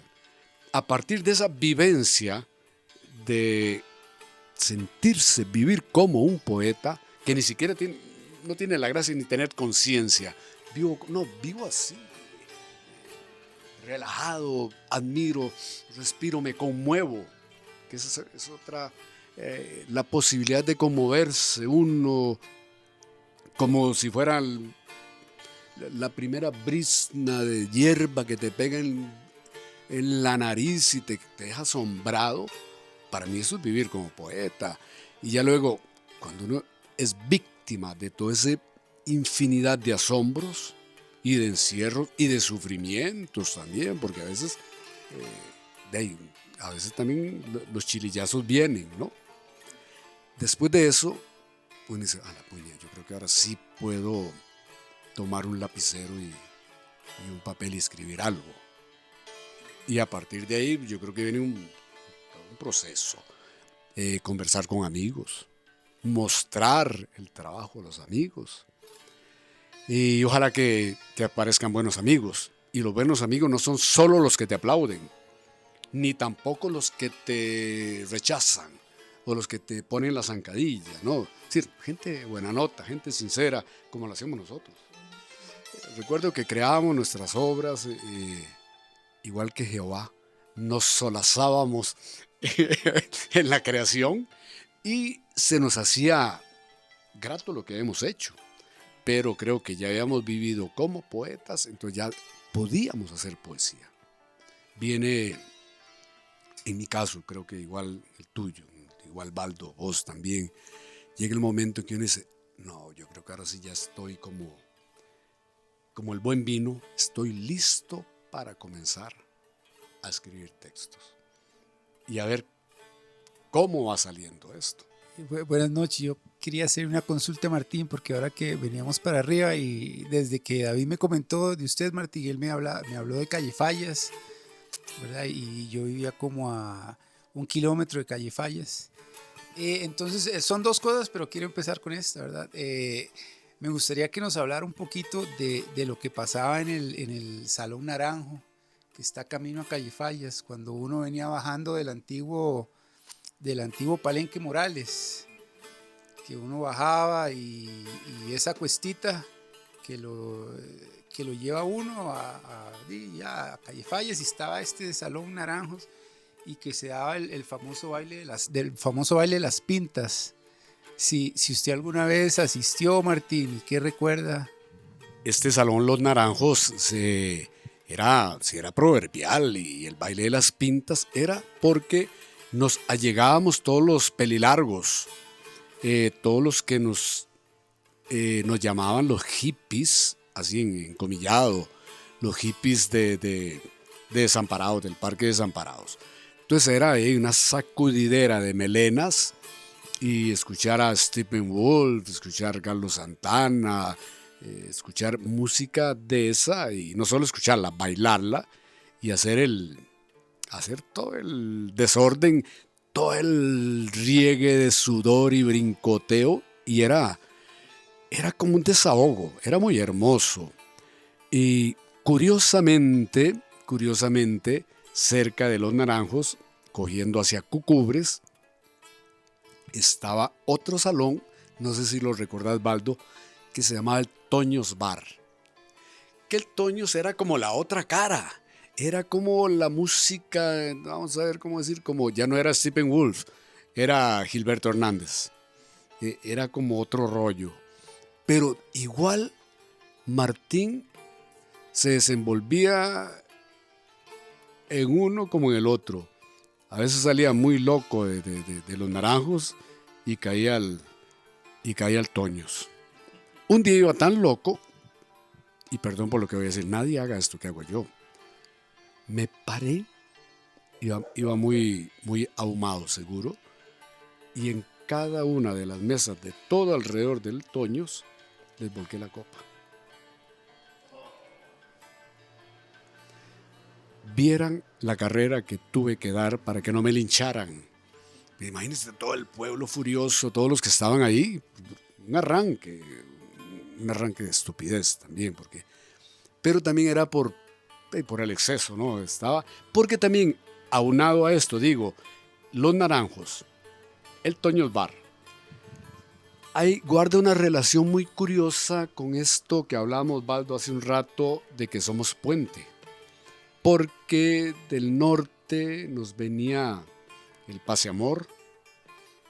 A partir de esa vivencia de sentirse, vivir como un poeta, que ni siquiera no tiene la gracia ni tener conciencia. Vivo así, relajado, admiro, respiro, me conmuevo, que esa es otra, la posibilidad de conmoverse uno como si fuera la primera brizna de hierba que te pega en la nariz y te deja asombrado. Para mí eso es vivir como poeta. Y ya luego, cuando uno es víctima de toda esa infinidad de asombros y de encierros y de sufrimientos también, porque a veces también los chilillazos vienen, ¿no? Después de eso, uno dice, la puña, yo creo que ahora sí puedo tomar un lapicero y un papel y escribir algo. Y a partir de ahí yo creo que viene un proceso. Conversar con amigos, mostrar el trabajo a los amigos. Y ojalá que aparezcan buenos amigos. Y los buenos amigos no son solo los que te aplauden, ni tampoco los que te rechazan o los que te ponen la zancadilla, ¿no? Es decir, gente buena nota, gente sincera, como lo hacemos nosotros. Recuerdo que creábamos nuestras obras igual que Jehová. Nos solazábamos en la creación y se nos hacía grato lo que hemos hecho. Pero creo que ya habíamos vivido como poetas, entonces ya podíamos hacer poesía. Viene, en mi caso, creo que igual el tuyo, igual Baldo, vos también, llega el momento en que uno dice, no, yo creo que ahora sí ya estoy como el buen vino, estoy listo para comenzar a escribir textos y a ver cómo va saliendo esto. Buenas noches, yo quería hacer una consulta a Martín porque ahora que veníamos para arriba y desde que David me comentó de usted, Martín, él me habló de Calle Fallas, ¿verdad? Y yo vivía como a 1 kilómetro de Calle Fallas. Entonces son dos cosas, pero quiero empezar con esta, ¿verdad? Me gustaría que nos hablara un poquito de lo que pasaba en el Salón Naranjo, que está camino a Calle Fallas, cuando uno venía bajando del antiguo Palenque Morales, que uno bajaba y esa cuestita que lo lleva uno a Calle Fallas, y estaba este Salón Naranjos y que se daba el famoso baile de las pintas. Si usted alguna vez asistió, Martín, ¿qué recuerda? Este Salón Los Naranjos era proverbial, y el baile de las pintas era porque nos allegábamos todos los pelilargos, todos los que nos llamaban los hippies, así en encomillado, los hippies de Desamparados, del Parque de Desamparados. Entonces era una sacudidera de melenas y escuchar a Steppenwolf, escuchar a Carlos Santana, escuchar música de esa, y no solo escucharla, bailarla y hacer todo el desorden, todo el riegue de sudor y brincoteo, y era como un desahogo, era muy hermoso. Y curiosamente, cerca de Los Naranjos, cogiendo hacia Cucubres, estaba otro salón, no sé si lo recordás, Baldo, que se llamaba el Toños Bar. Que el Toños era como la otra cara, era como la música, vamos a ver cómo decir, como ya no era Steppenwolf, era Gilberto Hernández, era como otro rollo. Pero igual Martín se desenvolvía en uno como en el otro. A veces salía muy loco de Los Naranjos y caía al Toños. Un día iba tan loco, y perdón por lo que voy a decir, nadie haga esto que hago yo. Me paré, iba muy, muy ahumado seguro, y en cada una de las mesas de todo alrededor del Toños les volqué la copa. vieran la carrera que tuve que dar para que no me lincharan. Imagínense todo el pueblo furioso, todos los que estaban ahí, un arranque de estupidez también, pero también era por el exceso, ¿no? Porque también, aunado a esto, digo, Los Naranjos, el Toños Bar, guarda una relación muy curiosa con esto que hablábamos, Baldo, hace un rato, de que somos puente. Porque del norte nos venía el Paz y Amor,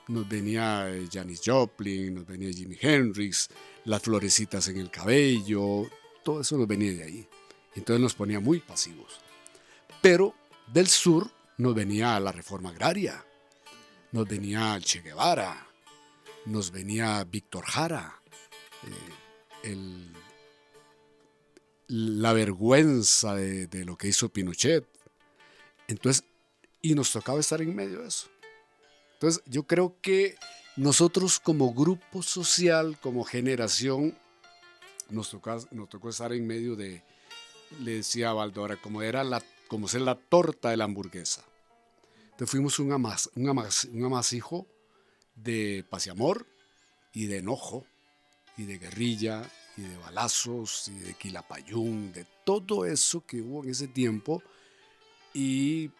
nos venía Janis Joplin, nos venía Jimi Hendrix, las florecitas en el cabello, todo eso nos venía de ahí. Entonces nos ponía muy pasivos. Pero del sur nos venía la Reforma Agraria, nos venía el Che Guevara, nos venía Víctor Jara, la vergüenza de lo que hizo Pinochet. Entonces, y nos tocaba estar en medio de eso. Entonces, yo creo que nosotros como grupo social, como generación, nos tocó estar en medio de, le decía a Baldora, como ser la torta de la hamburguesa. Entonces fuimos un amasijo de paz y amor, y de enojo, y de guerrilla, y de balazos, y de quilapayún, de todo eso que hubo en ese tiempo,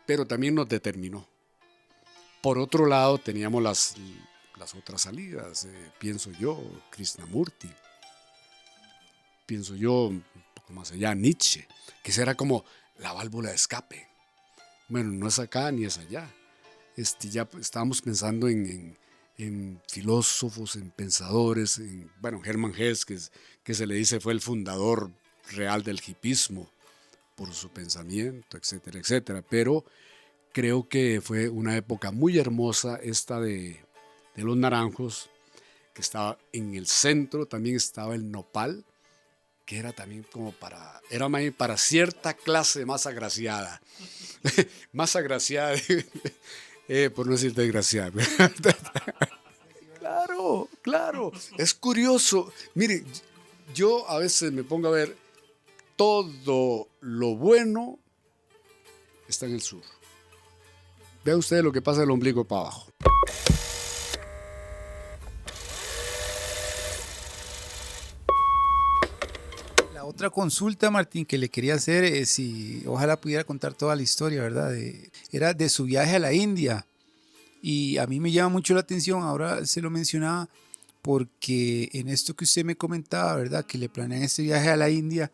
pero también nos determinó. Por otro lado, teníamos las otras salidas, pienso yo, Krishnamurti, pienso yo, un poco más allá, Nietzsche, que esa era como la válvula de escape. Bueno, no es acá ni es allá. Ya estábamos pensando en filósofos, en pensadores, Hermann Hesse, que se le dice fue el fundador real del hipismo por su pensamiento, etcétera, etcétera. Pero creo que fue una época muy hermosa esta de Los Naranjos, que estaba en el centro, también estaba el Nopal, que era también era más para cierta clase más agraciada, más agraciada, por no decir desgraciada. Claro, es curioso. Mire, yo a veces me pongo a ver, todo lo bueno está en el sur. Vean ustedes lo que pasa del ombligo para abajo. La otra consulta, Martín, que le quería hacer es si ojalá pudiera contar toda la historia, ¿verdad? Era de su viaje a la India. Y a mí me llama mucho la atención, ahora se lo mencionaba, porque en esto que usted me comentaba, ¿verdad? Que le planean este viaje a la India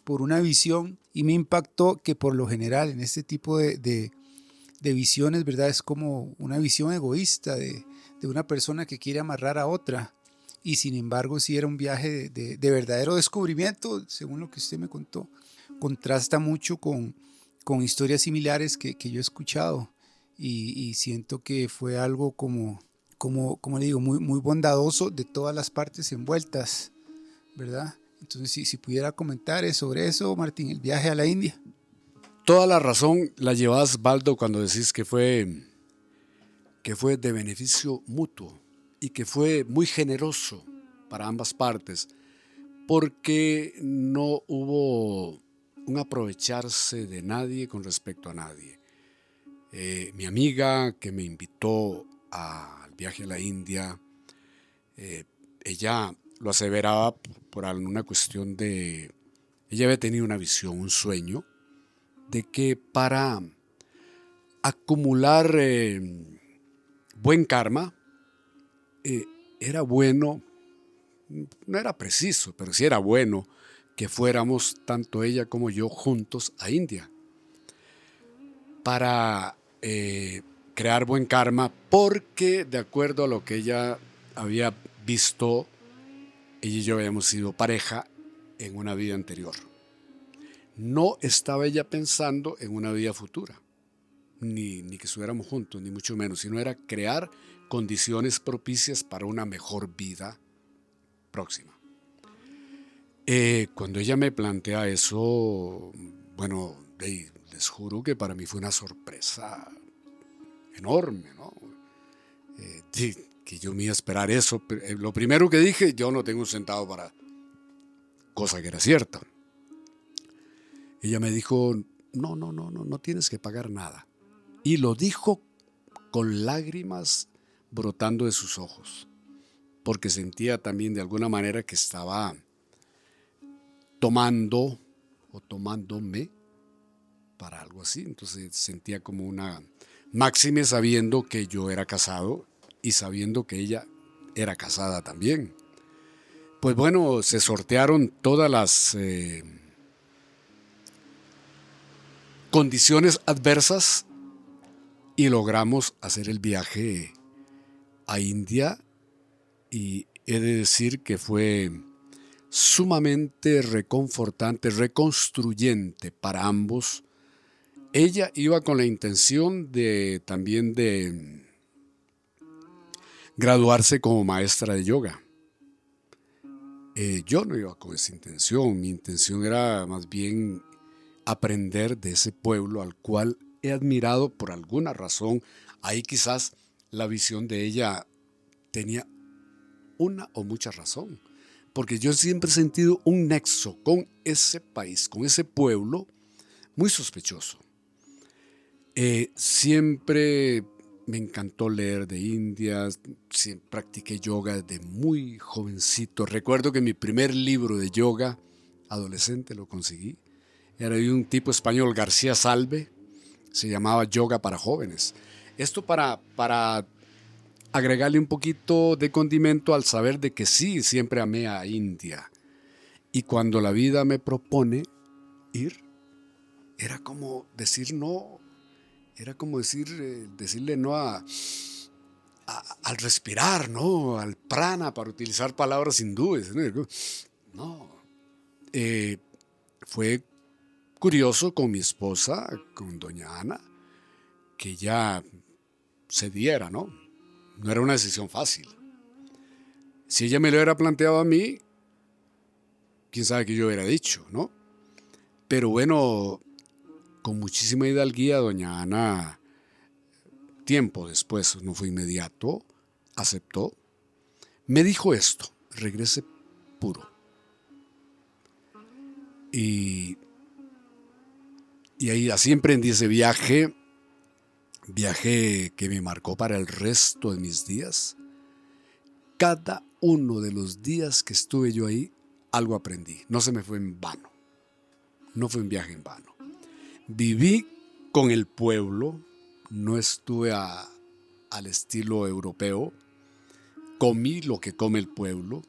por una visión, y me impactó que por lo general en este tipo de visiones, ¿verdad? Es como una visión egoísta de una persona que quiere amarrar a otra. Y sin embargo, sí era un viaje de verdadero descubrimiento, según lo que usted me contó. Contrasta mucho con historias similares que yo he escuchado. Y siento que fue algo como le digo, muy, muy bondadoso de todas las partes envueltas, ¿verdad? Entonces, si pudiera comentar sobre eso, Martín, el viaje a la India. Toda la razón la llevas, Baldo, cuando decís que fue de beneficio mutuo y que fue muy generoso para ambas partes, porque no hubo un aprovecharse de nadie con respecto a nadie. Mi amiga que me invitó al viaje a la India, ella lo aseveraba por una cuestión ella había tenido una visión, un sueño, de que para acumular buen karma, era bueno, no era preciso, pero sí era bueno que fuéramos tanto ella como yo juntos a India para crear buen karma, porque de acuerdo a lo que ella había visto, ella y yo habíamos sido pareja en una vida anterior. No estaba ella pensando en una vida futura, ni que estuviéramos juntos, ni mucho menos, sino era crear condiciones propicias para una mejor vida próxima. Cuando ella me plantea eso, bueno, les juro que para mí fue una sorpresa enorme, ¿no? Que yo me iba a esperar eso. Lo primero que dije, yo no tengo un centavo para, cosa que era cierta. Ella me dijo, no, no, no, no, no tienes que pagar nada. Y lo dijo con lágrimas brotando de sus ojos, porque sentía también de alguna manera que estaba tomando o tomándome para algo así. Entonces sentía como una máxime, sabiendo que yo era casado y sabiendo que ella era casada también. Pues bueno, se sortearon todas las condiciones adversas y logramos hacer el viaje a India, y he de decir que fue sumamente reconfortante, reconstruyente para ambos. Ella iba con la intención de también de graduarse como maestra de yoga. Yo no iba con esa intención. Mi intención era más bien aprender de ese pueblo al cual he admirado por alguna razón. Ahí quizás la visión de ella tenía una o mucha razón, porque yo siempre he sentido un nexo con ese país, con ese pueblo, muy sospechoso. Siempre me encantó leer de India, practiqué yoga desde muy jovencito. Recuerdo que mi primer libro de yoga adolescente lo conseguí. Era de un tipo español, García Salve, se llamaba Yoga para Jóvenes. Esto para agregarle un poquito de condimento al saber de que sí, siempre amé a India. Y cuando la vida me propone ir, era como decir no, era como decirle no al respirar, ¿no? Al prana, para utilizar palabras hindúes. No, fue curioso con mi esposa, con doña Ana, que ya se diera, ¿no? No era una decisión fácil. Si ella me lo hubiera planteado a mí, quién sabe qué yo hubiera dicho, ¿no? Pero bueno, con muchísima hidalguía, doña Ana, tiempo después, no fue inmediato, aceptó. Me dijo esto: regrese puro. Y ahí así emprendí ese viaje que me marcó para el resto de mis días. Cada uno de los días que estuve yo ahí, algo aprendí. No se me fue en vano. No fue un viaje en vano. Viví con el pueblo, no estuve al estilo europeo. Comí lo que come el pueblo.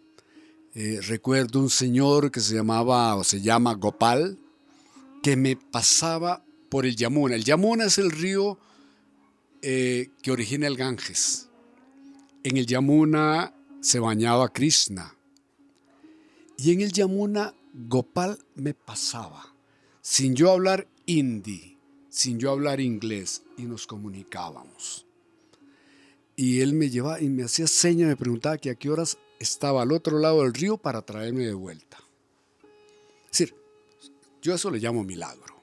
Recuerdo un señor que se llama Gopal, que me pasaba por el Yamuna. El Yamuna es el río que origina el Ganges. En el Yamuna se bañaba Krishna. Y en el Yamuna Gopal me pasaba, sin yo hablar hindi, sin yo hablar inglés, y nos comunicábamos. Y él me llevaba y me hacía señas, me preguntaba que a qué horas estaba al otro lado del río para traerme de vuelta. Es decir, yo a eso le llamo milagro.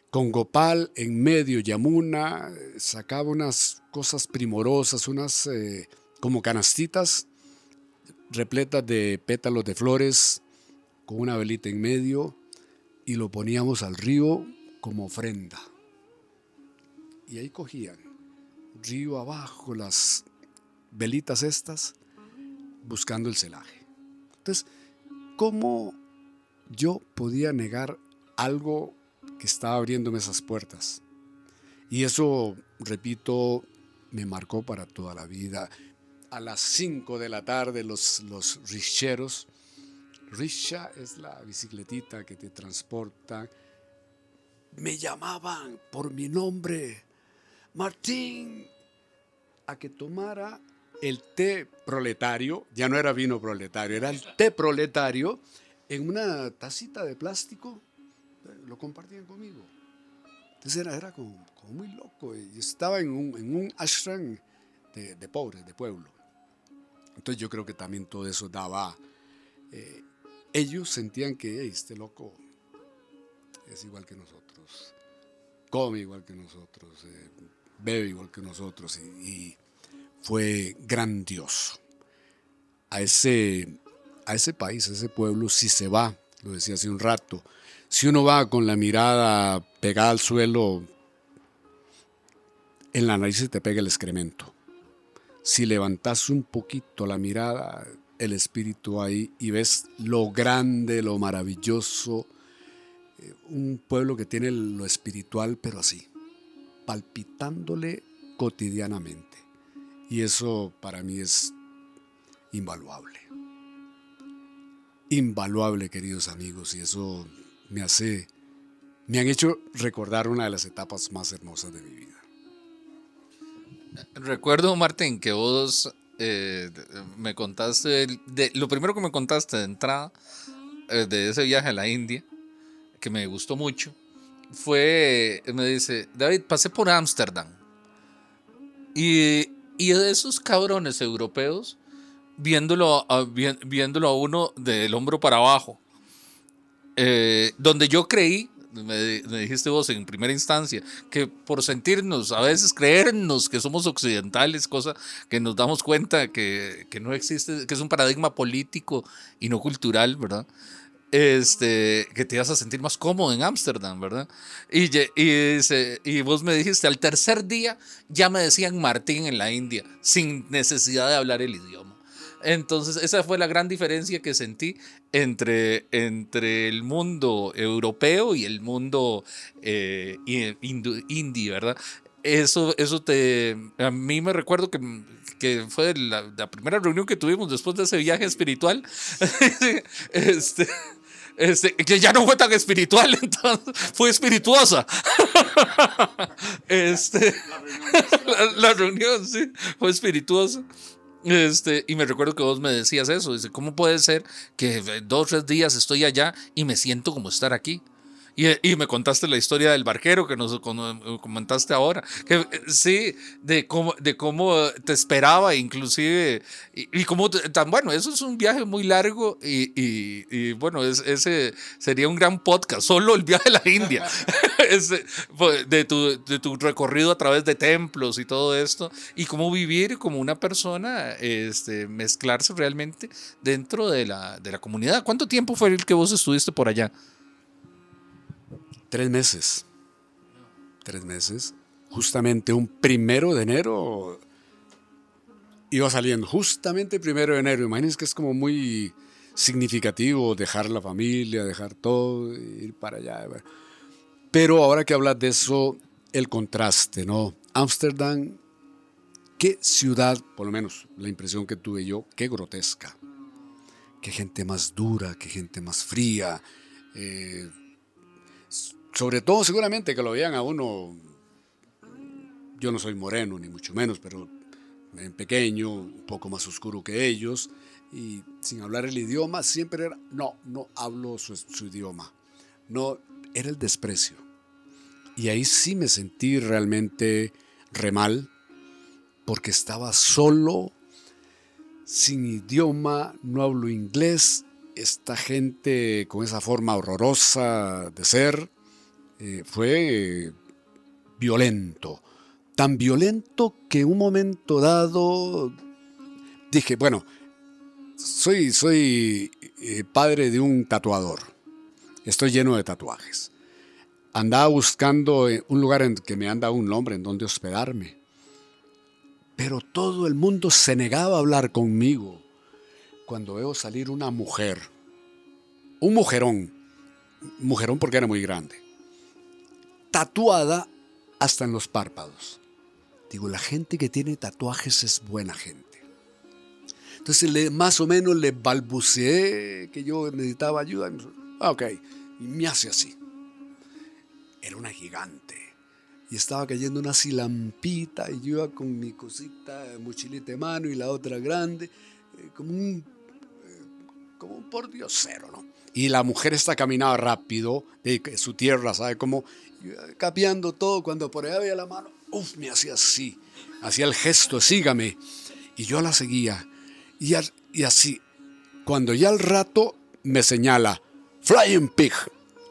Con Gopal en medio, Yamuna, sacaba unas cosas primorosas, unas como canastitas repletas de pétalos de flores, con una velita en medio, y lo poníamos al río como ofrenda. Y ahí cogían, río abajo, las velitas estas, buscando el celaje. Entonces, ¿cómo yo podía negar algo que estaba abriéndome esas puertas? Y eso, repito, me marcó para toda la vida. A las 5 de la tarde los ricksheros, ricksha es la bicicletita que te transporta, me llamaban por mi nombre: Martín, a que tomara el té proletario. Ya no era vino proletario, era el té proletario, en una tacita de plástico. Lo compartían conmigo. Entonces era como muy loco. Yo estaba en un ashram de pobres, de pueblo. Entonces yo creo que también todo eso daba... ellos sentían que este loco es igual que nosotros, come igual que nosotros, bebe igual que nosotros, y fue grandioso. A ese país, a ese pueblo, si se va, lo decía hace un rato, Si uno va con la mirada pegada al suelo, en la nariz se te pega el excremento. Si levantas un poquito la mirada, el espíritu ahí, y ves lo grande, lo maravilloso, un pueblo que tiene lo espiritual, pero así, palpitándole cotidianamente. Y eso para mí es invaluable. Invaluable, queridos amigos, y eso me han hecho recordar una de las etapas más hermosas de mi vida. Recuerdo, Martín, que vos me contaste, lo primero que me contaste de entrada de ese viaje a la India, que me gustó mucho, me dice, David, pasé por Ámsterdam y de esos cabrones europeos viéndolo a uno del hombro para abajo, donde yo creí, me dijiste vos en primera instancia, que por sentirnos, a veces creernos que somos occidentales, cosa que nos damos cuenta que no existe, que es un paradigma político y no cultural, ¿verdad? Que te ibas a sentir más cómodo en Ámsterdam, ¿verdad? Y vos me dijiste, al tercer día ya me decían Martín en la India, sin necesidad de hablar el idioma. Entonces, esa fue la gran diferencia que sentí entre el mundo europeo y el mundo indie, ¿verdad? Eso a mí me recuerdo que fue la primera reunión que tuvimos después de ese viaje espiritual. Que ya no fue tan espiritual, entonces fue espirituosa. La reunión, sí, fue espirituosa. Y me recuerdo que vos me decías eso. Dice, ¿cómo puede ser que 2 o 3 días estoy allá y me siento como estar aquí? Y me contaste la historia del barquero que nos comentaste ahora. Que, sí, de cómo te esperaba, inclusive. Y cómo tan bueno, eso es un viaje muy largo. Y bueno, ese sería un gran podcast. Solo el viaje a la India. De tu recorrido a través de templos y todo esto. Y cómo vivir como una persona, mezclarse realmente dentro de la comunidad. ¿Cuánto tiempo fue el que vos estuviste por allá? 3 meses. 3 meses. Justamente un 1 de enero iba saliendo. Justamente el 1 de enero. Imagínense que es como muy significativo dejar la familia, dejar todo, ir para allá. Pero ahora que hablas de eso, el contraste, ¿no? Ámsterdam, qué ciudad, por lo menos la impresión que tuve yo, qué grotesca. Qué gente más dura, qué gente más fría. Sobre todo seguramente que lo vean a uno, yo no soy moreno ni mucho menos, pero en pequeño, un poco más oscuro que ellos, y sin hablar el idioma siempre era, no hablo su idioma, no, era el desprecio. Y ahí sí me sentí realmente re mal, porque estaba solo, sin idioma, no hablo inglés, esta gente con esa forma horrorosa de ser, fue violento, tan violento que en un momento dado dije, bueno, soy padre de un tatuador, estoy lleno de tatuajes, andaba buscando un lugar en que me han dado un nombre en donde hospedarme, pero todo el mundo se negaba a hablar conmigo cuando veo salir una mujer, un mujerón porque era muy grande, tatuada hasta en los párpados. Digo, la gente que tiene tatuajes es buena gente. Entonces más o menos le balbuceé que yo necesitaba ayuda. Ok, y me hace así. Era una gigante. Y estaba cayendo una silampita y yo iba con mi cosita, mochilita de mano y la otra grande, como un pordiosero, ¿no? Y la mujer está caminando rápido, de su tierra, ¿sabe cómo? Capeando todo, cuando por allá veía la mano, me hacía así, hacía el gesto, sígame, y yo la seguía, y así, cuando ya al rato me señala, Flying Pig.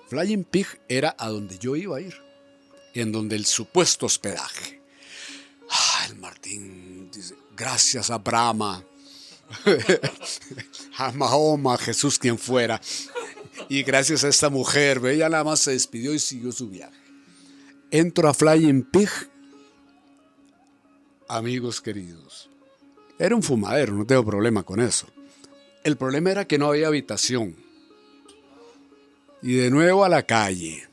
Flying Pig era a donde yo iba a ir, en donde el supuesto hospedaje. El Martín dice, gracias a Brahma, a Mahoma, a Jesús, quien fuera. Y gracias a esta mujer, ella nada más se despidió y siguió su viaje. Entro a Flying Pig, amigos queridos. Era un fumadero, no tengo problema con eso. El problema era que no había habitación. Y de nuevo a la calle.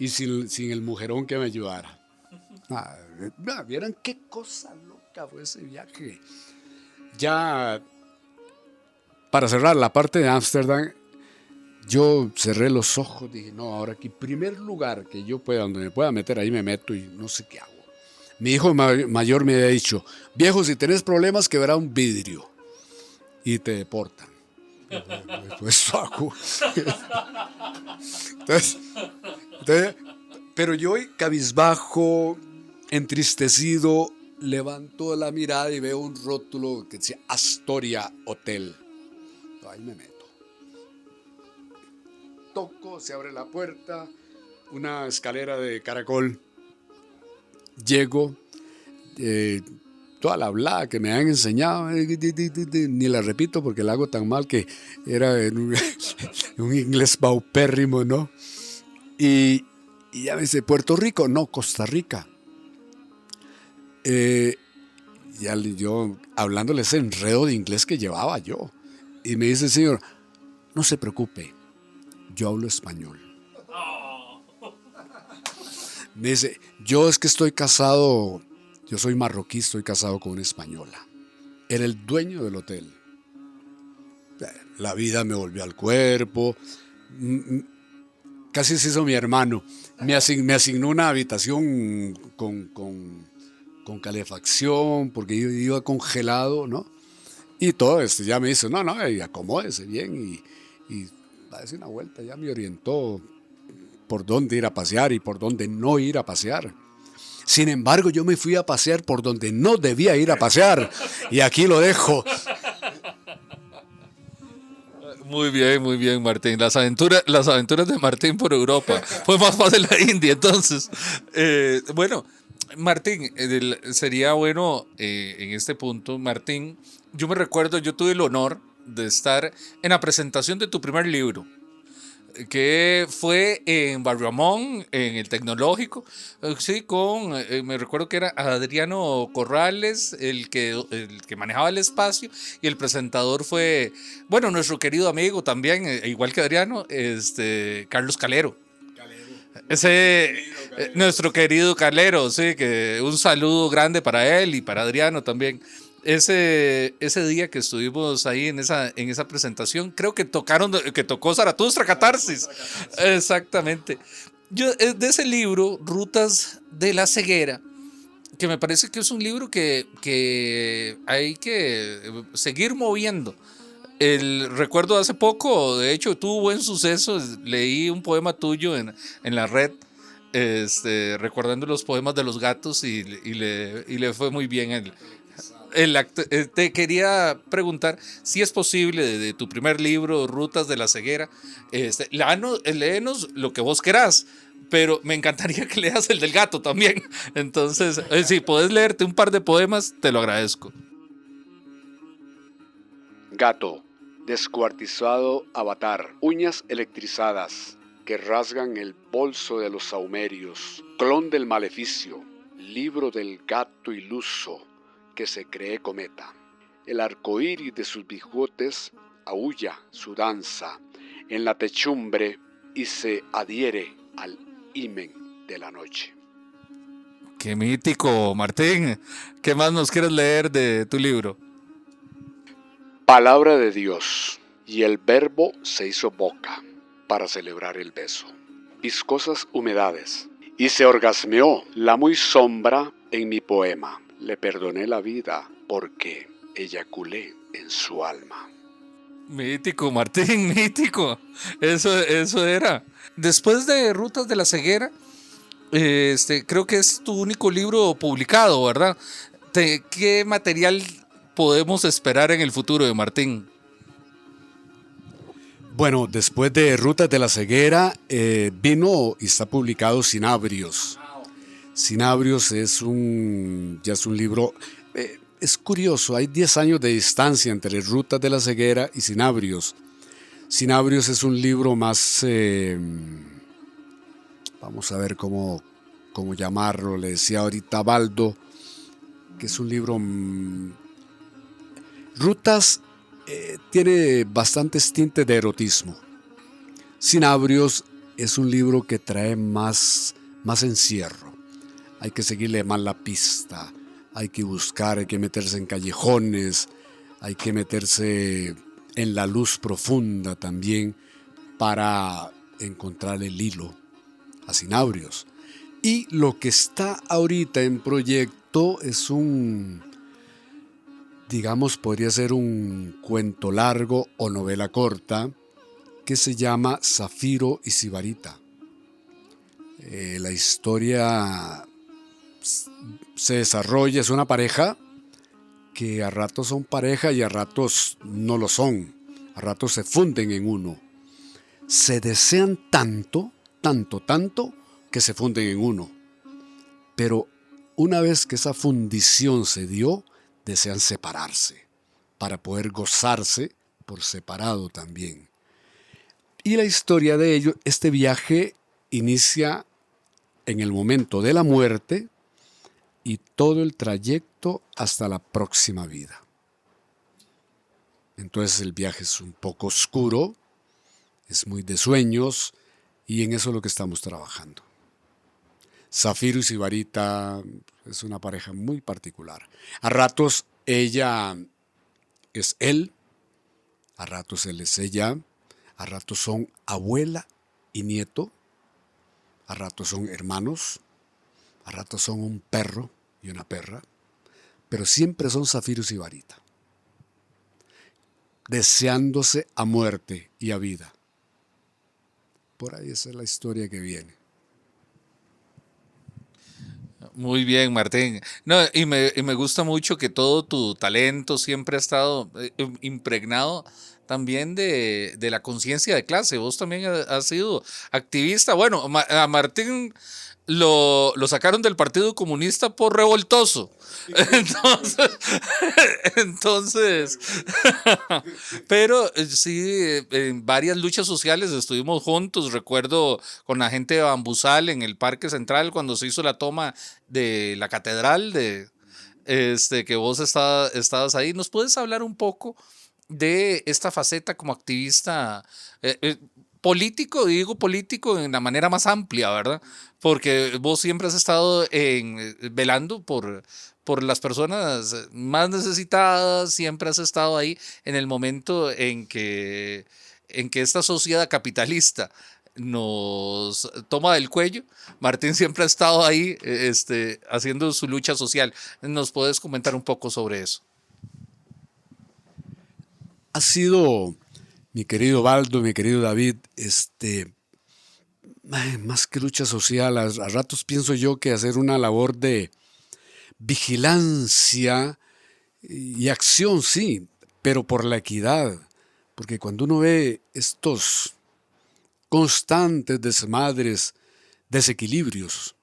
Y sin el mujerón que me ayudara. Vieran qué cosa loca fue ese viaje. Ya, para cerrar la parte de Ámsterdam, yo cerré los ojos, dije, no, ahora aquí, primer lugar que yo pueda, donde me pueda meter, ahí me meto y no sé qué hago. Mi hijo mayor me había dicho, viejo, si tenés problemas, quebrá un vidrio y te deportan. Pues hago. Entonces, pero yo cabizbajo, entristecido, levanto la mirada y veo un rótulo que decía Astoria Hotel. Ahí me meto. Toco, se abre la puerta, una escalera de caracol. Llego, toda la hablada que me han enseñado, ni la repito porque la hago tan mal que era en un inglés paupérrimo, ¿no? Y ya me dice, ¿Puerto Rico? No, Costa Rica. Ya yo hablándole ese enredo de inglés que llevaba yo. Y me dice, señor, no se preocupe, yo hablo español. Me dice, yo es que estoy casado, yo soy marroquí, estoy casado con una española. Era el dueño del hotel. La vida me volvió al cuerpo. Casi se hizo mi hermano. Me asignó una habitación con calefacción, porque yo iba congelado, ¿no? Y todo esto, ya me dice, no, acomódese bien y va a decir una vuelta, ya me orientó por dónde ir a pasear y por dónde no ir a pasear. Sin embargo, yo me fui a pasear por donde no debía ir a pasear, y aquí lo dejo. Muy bien, Martín. Las aventuras de Martín por Europa. Fue más fácil la India, entonces. Bueno, Martín, sería bueno en este punto, Martín, yo me recuerdo, yo tuve el honor de estar en la presentación de tu primer libro, que fue en Barriamón, en el Tecnológico, sí, me recuerdo que era Adriano Corrales, el que manejaba el espacio, y el presentador fue, bueno, nuestro querido amigo también, igual que Adriano, Carlos Calero. Nuestro querido Calero, sí, que un saludo grande para él y para Adriano también. Ese día que estuvimos ahí en esa presentación, creo que tocó Zaratustra Catarsis. Exactamente. Yo, de ese libro, Rutas de la Ceguera, que me parece que es un libro que hay que seguir moviendo. Recuerdo hace poco, de hecho, tuvo buen suceso. Leí un poema tuyo en la red, recordando los poemas de los gatos, y le fue muy bien el acto. Te quería preguntar si es posible de tu primer libro, Rutas de la Ceguera, léenos lo que vos querás, pero me encantaría que leas el del gato también. Entonces, si podés leerte un par de poemas, te lo agradezco. Gato, descuartizado avatar, uñas electrizadas que rasgan el bolso de los saumerios, clon del maleficio, libro del gato iluso que se cree cometa. El arco iris de sus bigotes aúlla su danza en la techumbre y se adhiere al himen de la noche. Qué mítico, Martín. ¿Qué más nos quieres leer de tu libro? Palabra de Dios, y el verbo se hizo boca para celebrar el beso. Viscosas humedades, y se orgasmeó la muy sombra en mi poema. Le perdoné la vida porque eyaculé en su alma. Mítico, Martín, mítico. Eso era. Después de Rutas de la Ceguera, creo que es tu único libro publicado, ¿verdad? ¿Qué material podemos esperar en el futuro de Martín? Bueno, después de Rutas de la Ceguera, vino y está publicado Sinabrios. Sinabrios ya es un libro, es curioso, hay 10 años de distancia entre Rutas de la Ceguera y Sinabrios. Cinabrios es un libro más, vamos a ver cómo llamarlo, le decía ahorita Baldo, que es un libro, Rutas tiene bastantes tintes de erotismo. Cinabrios es un libro que trae más encierro. Hay que seguirle más la pista, hay que buscar, hay que meterse en callejones, hay que meterse en la luz profunda también para encontrar el hilo a Cinabrios. Y lo que está ahorita en proyecto es digamos, podría ser un cuento largo o novela corta que se llama Zafiro y Sibarita. La historia se desarrolla, es una pareja que a ratos son pareja y a ratos no lo son, a ratos se funden en uno. Se desean tanto, tanto, tanto, que se funden en uno. Pero una vez que esa fundición se dio, desean separarse para poder gozarse por separado también. Y la historia de ellos, este viaje inicia en el momento de la muerte y todo el trayecto hasta la próxima vida. Entonces el viaje es un poco oscuro, es muy de sueños y en eso es lo que estamos trabajando. Zafiro y Sibarita es una pareja muy particular. A ratos ella es él, a ratos él es ella, a ratos son abuela y nieto, a ratos son hermanos, a ratos son un perro y una perra, pero siempre son Zafiro y Sibarita, deseándose a muerte y a vida. Por ahí esa es la historia que viene. Muy bien, Martín. No, y me gusta mucho que todo tu talento siempre ha estado impregnado también de la conciencia de clase. Vos también has sido activista. Bueno, a Martín lo sacaron del Partido Comunista por revoltoso. Entonces, entonces, pero sí, en varias luchas sociales estuvimos juntos. Recuerdo con la gente de Bambusal en el Parque Central cuando se hizo la toma de la catedral que vos estabas ahí. ¿Nos puedes hablar un poco de esta faceta como activista político? Digo político en la manera más amplia, ¿verdad? Porque vos siempre has estado velando por las personas más necesitadas, siempre has estado ahí en el momento en que esta sociedad capitalista nos toma del cuello. Martín siempre ha estado ahí haciendo su lucha social. ¿Nos puedes comentar un poco sobre eso? Ha sido, mi querido Baldo, mi querido David, más que lucha social, a ratos pienso yo que hacer una labor de vigilancia y acción, sí, pero por la equidad, porque cuando uno ve estos constantes desmadres, desequilibrios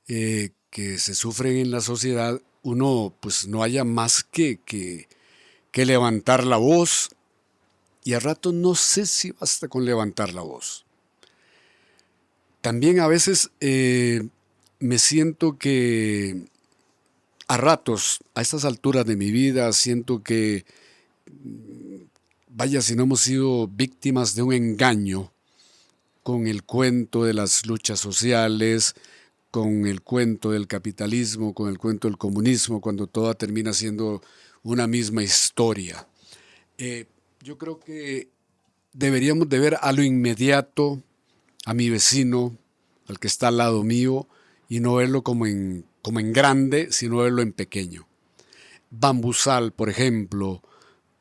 que se sufren en la sociedad, uno pues no haya más que levantar la voz, y a ratos no sé si basta con levantar la voz. También a veces me siento que a ratos, a estas alturas de mi vida, siento que, vaya, si no hemos sido víctimas de un engaño con el cuento de las luchas sociales, con el cuento del capitalismo, con el cuento del comunismo, cuando todo termina siendo una misma historia. Yo creo que deberíamos de ver a lo inmediato, a mi vecino, al que está al lado mío, y no verlo como en grande, sino verlo en pequeño. Bambusal, por ejemplo,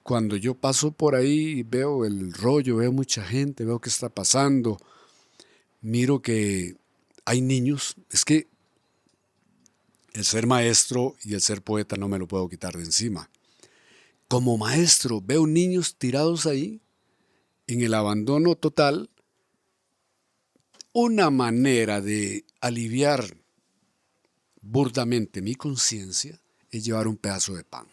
cuando yo paso por ahí y veo el rollo, veo mucha gente, veo qué está pasando, miro que hay niños. Es que el ser maestro y el ser poeta no me lo puedo quitar de encima. Como maestro veo niños tirados ahí en el abandono total. Una manera de aliviar burdamente mi conciencia es llevar un pedazo de pan.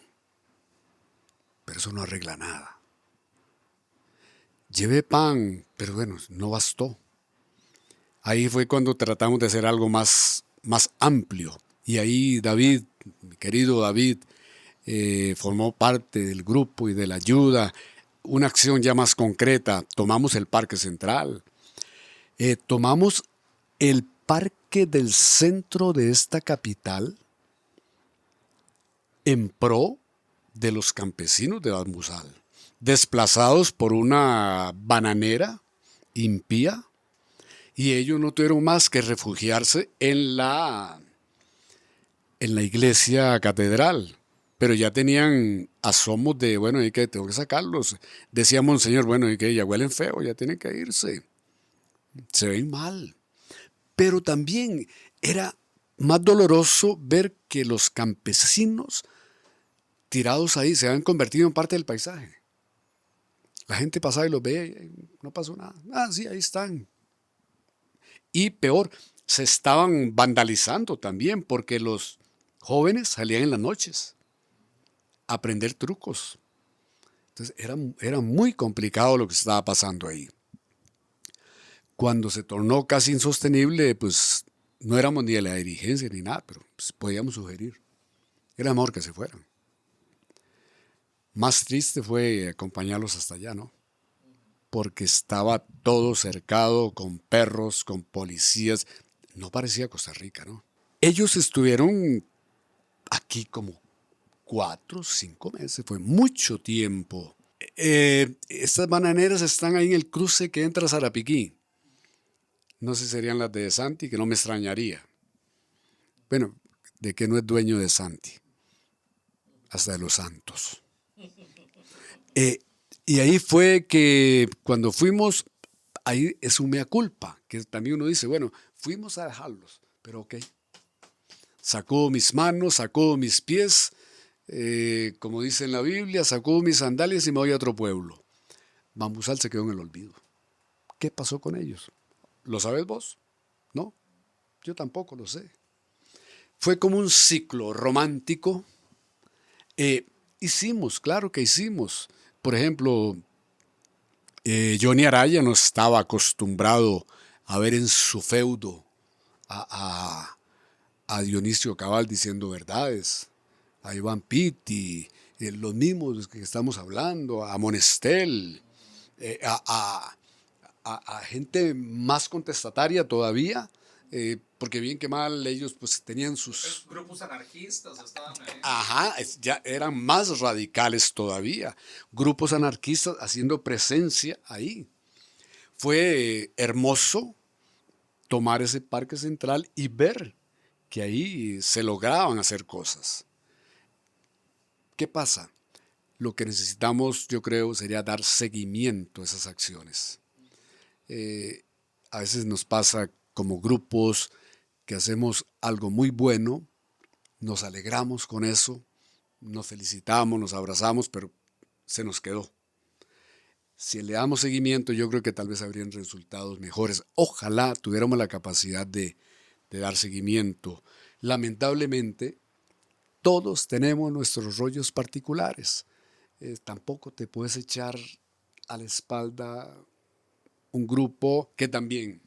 Pero eso no arregla nada. Llevé pan, pero bueno, no bastó. Ahí fue cuando tratamos de hacer algo más amplio. Y ahí David, mi querido David, formó parte del grupo y de la ayuda. Una acción ya más concreta. Tomamos el Parque Central. Tomamos el parque del centro de esta capital en pro de los campesinos de Basmusal, desplazados por una bananera impía, y ellos no tuvieron más que refugiarse en la iglesia catedral, pero ya tenían asomos de, bueno, y que tengo que sacarlos. Decía Monseñor, bueno, y que ya huelen feo, ya tienen que irse, se ven mal. Pero también era más doloroso ver que los campesinos tirados ahí se habían convertido en parte del paisaje. La gente pasaba y los veía y no pasó nada. Ah, sí, ahí están. Y peor, se estaban vandalizando también porque los jóvenes salían en las noches a aprender trucos. Entonces era muy complicado lo que estaba pasando ahí. Cuando se tornó casi insostenible, pues no éramos ni de la dirigencia ni nada, pero pues, podíamos sugerir. Era mejor que se fueran. Más triste fue acompañarlos hasta allá, ¿no? Porque estaba todo cercado con perros, con policías. No parecía Costa Rica, ¿no? Ellos estuvieron aquí como 4 o 5 meses, fue mucho tiempo. Estas bananeras están ahí en el cruce que entra a Zarapiquí. No sé si serían las de Santi, que no me extrañaría. Bueno, de que no es dueño de Santi, hasta de los Santos. Y ahí fue que cuando fuimos, ahí es un mea culpa, que también uno dice, bueno, fuimos a dejarlos, pero ok. Sacó mis manos, sacó mis pies, como dice en la Biblia, sacó mis sandalias y me voy a otro pueblo. Bambusal se quedó en el olvido. ¿Qué pasó con ellos? ¿Lo sabes vos? No, yo tampoco lo sé. Fue como un ciclo romántico. Hicimos, claro que hicimos. Por ejemplo, Johnny Araya no estaba acostumbrado a ver en su feudo a Dionisio Cabal diciendo verdades, a Iván Pitti, los mismos que estamos hablando, a Monestel, a gente más contestataria todavía, porque bien que mal ellos pues tenían sus... Grupos anarquistas estaban ahí. Ajá, ya eran más radicales todavía. Grupos anarquistas haciendo presencia ahí. Fue hermoso tomar ese parque central y ver que ahí se lograban hacer cosas. ¿Qué pasa? Lo que necesitamos, yo creo, sería dar seguimiento a esas acciones. A veces nos pasa como grupos que hacemos algo muy bueno, nos alegramos con eso, nos felicitamos, nos abrazamos, pero se nos quedó. Si le damos seguimiento, yo creo que tal vez habrían resultados mejores. Ojalá tuviéramos la capacidad de dar seguimiento. Lamentablemente, todos tenemos nuestros rollos particulares. Tampoco te puedes echar a la espalda un grupo que también,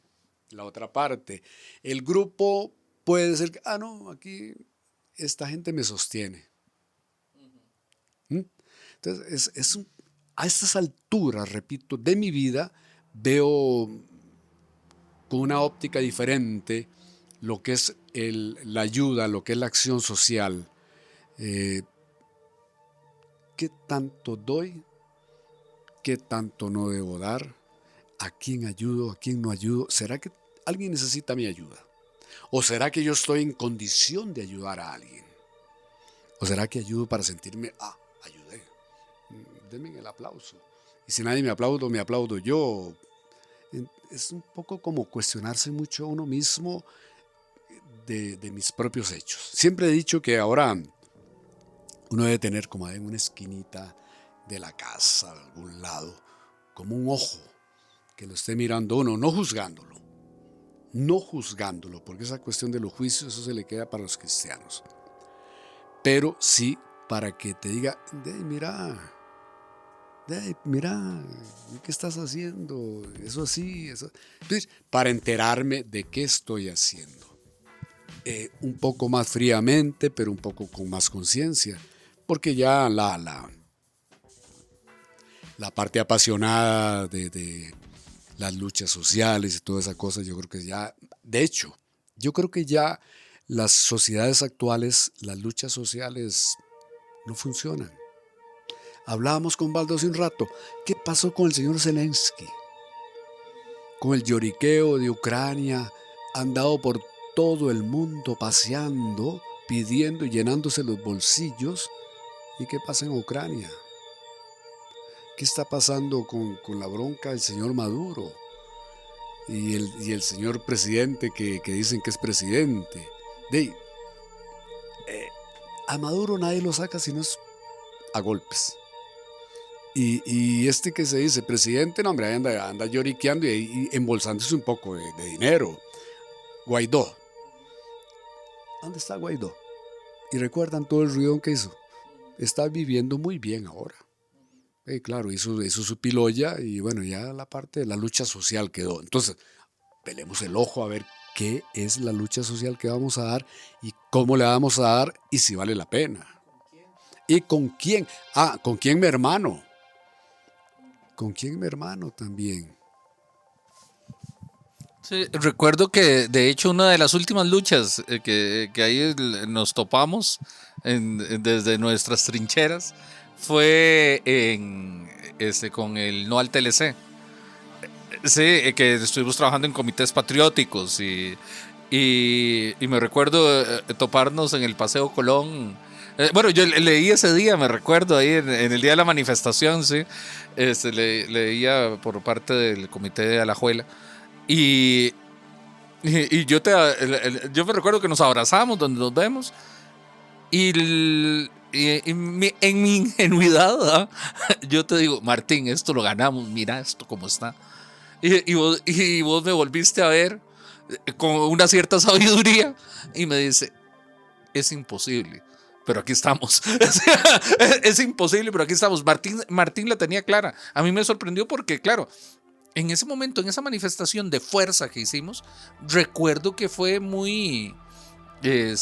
la otra parte, el grupo puede ser que, no, aquí esta gente me sostiene. ¿Mm? Entonces, a estas alturas, repito, de mi vida, veo con una óptica diferente lo que es la ayuda, lo que es la acción social. ¿Qué tanto doy? ¿Qué tanto no debo dar? ¿A quién ayudo? ¿A quién no ayudo? ¿Será que alguien necesita mi ayuda? ¿O será que yo estoy en condición de ayudar a alguien? ¿O será que ayudo para sentirme, ayudé? Denme el aplauso. Y si nadie me aplaudo yo. Es un poco como cuestionarse mucho a uno mismo de mis propios hechos. Siempre he dicho que ahora uno debe tener como en una esquinita de la casa, de algún lado, como un ojo que lo esté mirando uno, no juzgándolo, porque esa cuestión de los juicios, eso se le queda para los cristianos, pero sí para que te diga, mira, Mira, ¿qué estás haciendo? Eso así, eso. Entonces, para enterarme de qué estoy haciendo. Un poco más fríamente, pero un poco con más conciencia. Porque ya la parte apasionada de las luchas sociales y toda esa cosa, yo creo que ya, de hecho, yo creo que ya las sociedades actuales, las luchas sociales no funcionan. Hablábamos con Baldo hace un rato, ¿qué pasó con el señor Zelensky? Con el lloriqueo de Ucrania, han dado por todo el mundo paseando, pidiendo y llenándose los bolsillos. ¿Y qué pasa en Ucrania? ¿Qué está pasando con la bronca del señor Maduro? Y el señor presidente que dicen que es presidente. De, a Maduro nadie lo saca si no es a golpes. Y este que se dice presidente, no, hombre, ahí anda lloriqueando y embolsándose un poco de dinero. Guaidó. ¿Dónde está Guaidó? Y recuerdan todo el ruido que hizo. Está viviendo muy bien ahora. Claro, hizo su piloya y bueno, ya la parte de la lucha social quedó. Entonces, pelemos el ojo a ver qué es la lucha social que vamos a dar y cómo le vamos a dar y si vale la pena. ¿Y con quién? ¿Con quién, mi hermano? ¿Con quién, mi hermano también? Sí, recuerdo que de hecho una de las últimas luchas que ahí nos topamos desde nuestras trincheras fue con el No al TLC. Sí, que estuvimos trabajando en comités patrióticos y me recuerdo toparnos en el Paseo Colón. Bueno, yo leí ese día, me recuerdo, ahí en el día de la manifestación, sí. Leía por parte del comité de Alajuela. Y, y yo me recuerdo que nos abrazamos donde nos vemos. En mi ingenuidad, ¿verdad? Yo te digo, Martín, esto lo ganamos, mira esto cómo está. Y vos me volviste a ver con una cierta sabiduría y me dice, es imposible, pero aquí estamos. Es imposible, pero aquí estamos. Martín la tenía clara. A mí me sorprendió porque, claro, en ese momento, en esa manifestación de fuerza que hicimos, recuerdo que fue muy, de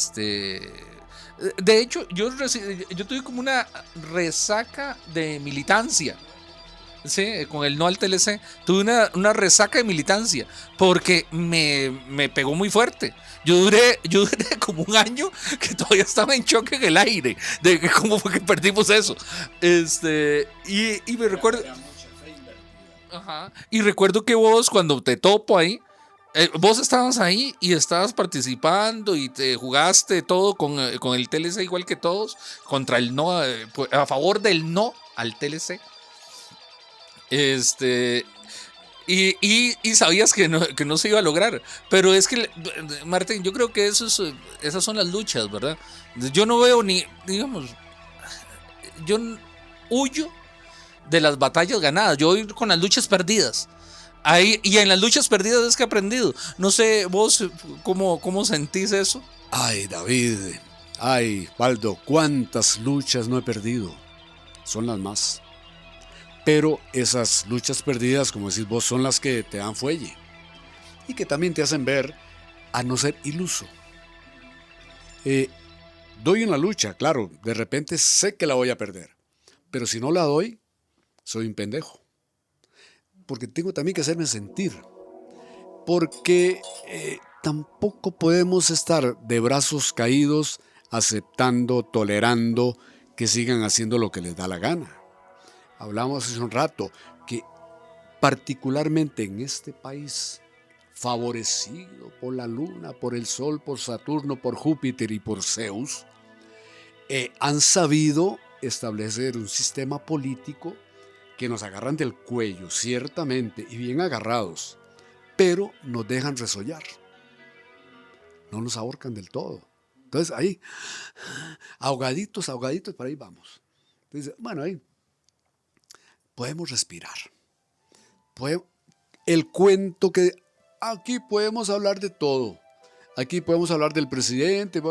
hecho, yo tuve como una resaca de militancia. Sí, con el No al TLC. Tuve una resaca de militancia porque me pegó muy fuerte. Yo duré como un año que todavía estaba en choque en el aire de cómo fue que perdimos eso. Y me recuerdo. Ajá, y recuerdo que vos, cuando te topo ahí, vos estabas ahí y estabas participando y te jugaste todo con el TLC igual que todos, contra el no, a favor del no al TLC. Y sabías que no se iba a lograr. Pero es que, Martín, yo creo que esas son las luchas, ¿verdad? Yo no veo ni, digamos, yo huyo de las batallas ganadas, yo voy con las luchas perdidas. Ahí, y en las luchas perdidas es que he aprendido. No sé, vos, ¿cómo sentís eso? Ay, David, ay, Baldo, cuántas luchas no he perdido. Son las más. Pero esas luchas perdidas, como decís vos, son las que te dan fuelle y que también te hacen ver a no ser iluso. Doy una lucha, claro, de repente sé que la voy a perder, pero si no la doy, soy un pendejo. Porque tengo también que hacerme sentir. Porque tampoco podemos estar de brazos caídos aceptando, tolerando que sigan haciendo lo que les da la gana. Hablamos hace un rato que particularmente en este país, favorecido por la luna, por el sol, por Saturno, por Júpiter y por Zeus, han sabido establecer un sistema político que nos agarran del cuello, ciertamente, y bien agarrados, pero nos dejan resollar. No nos ahorcan del todo. Entonces ahí, ahogaditos, por ahí vamos. Entonces, bueno, ahí podemos respirar. El cuento que aquí podemos hablar de todo. Aquí podemos hablar del presidente,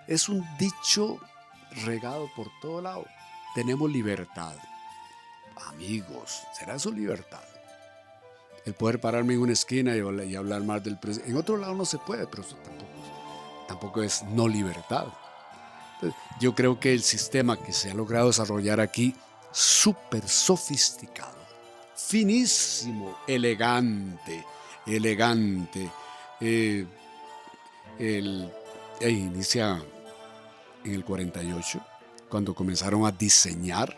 es un dicho regado por todo lado. Tenemos libertad. Amigos, será su libertad. El poder pararme en una esquina y hablar más del presidente. En otro lado no se puede, pero eso tampoco es no libertad. Entonces, yo creo que el sistema que se ha logrado desarrollar aquí, súper sofisticado, finísimo, elegante, inicia en el 48, cuando comenzaron a diseñar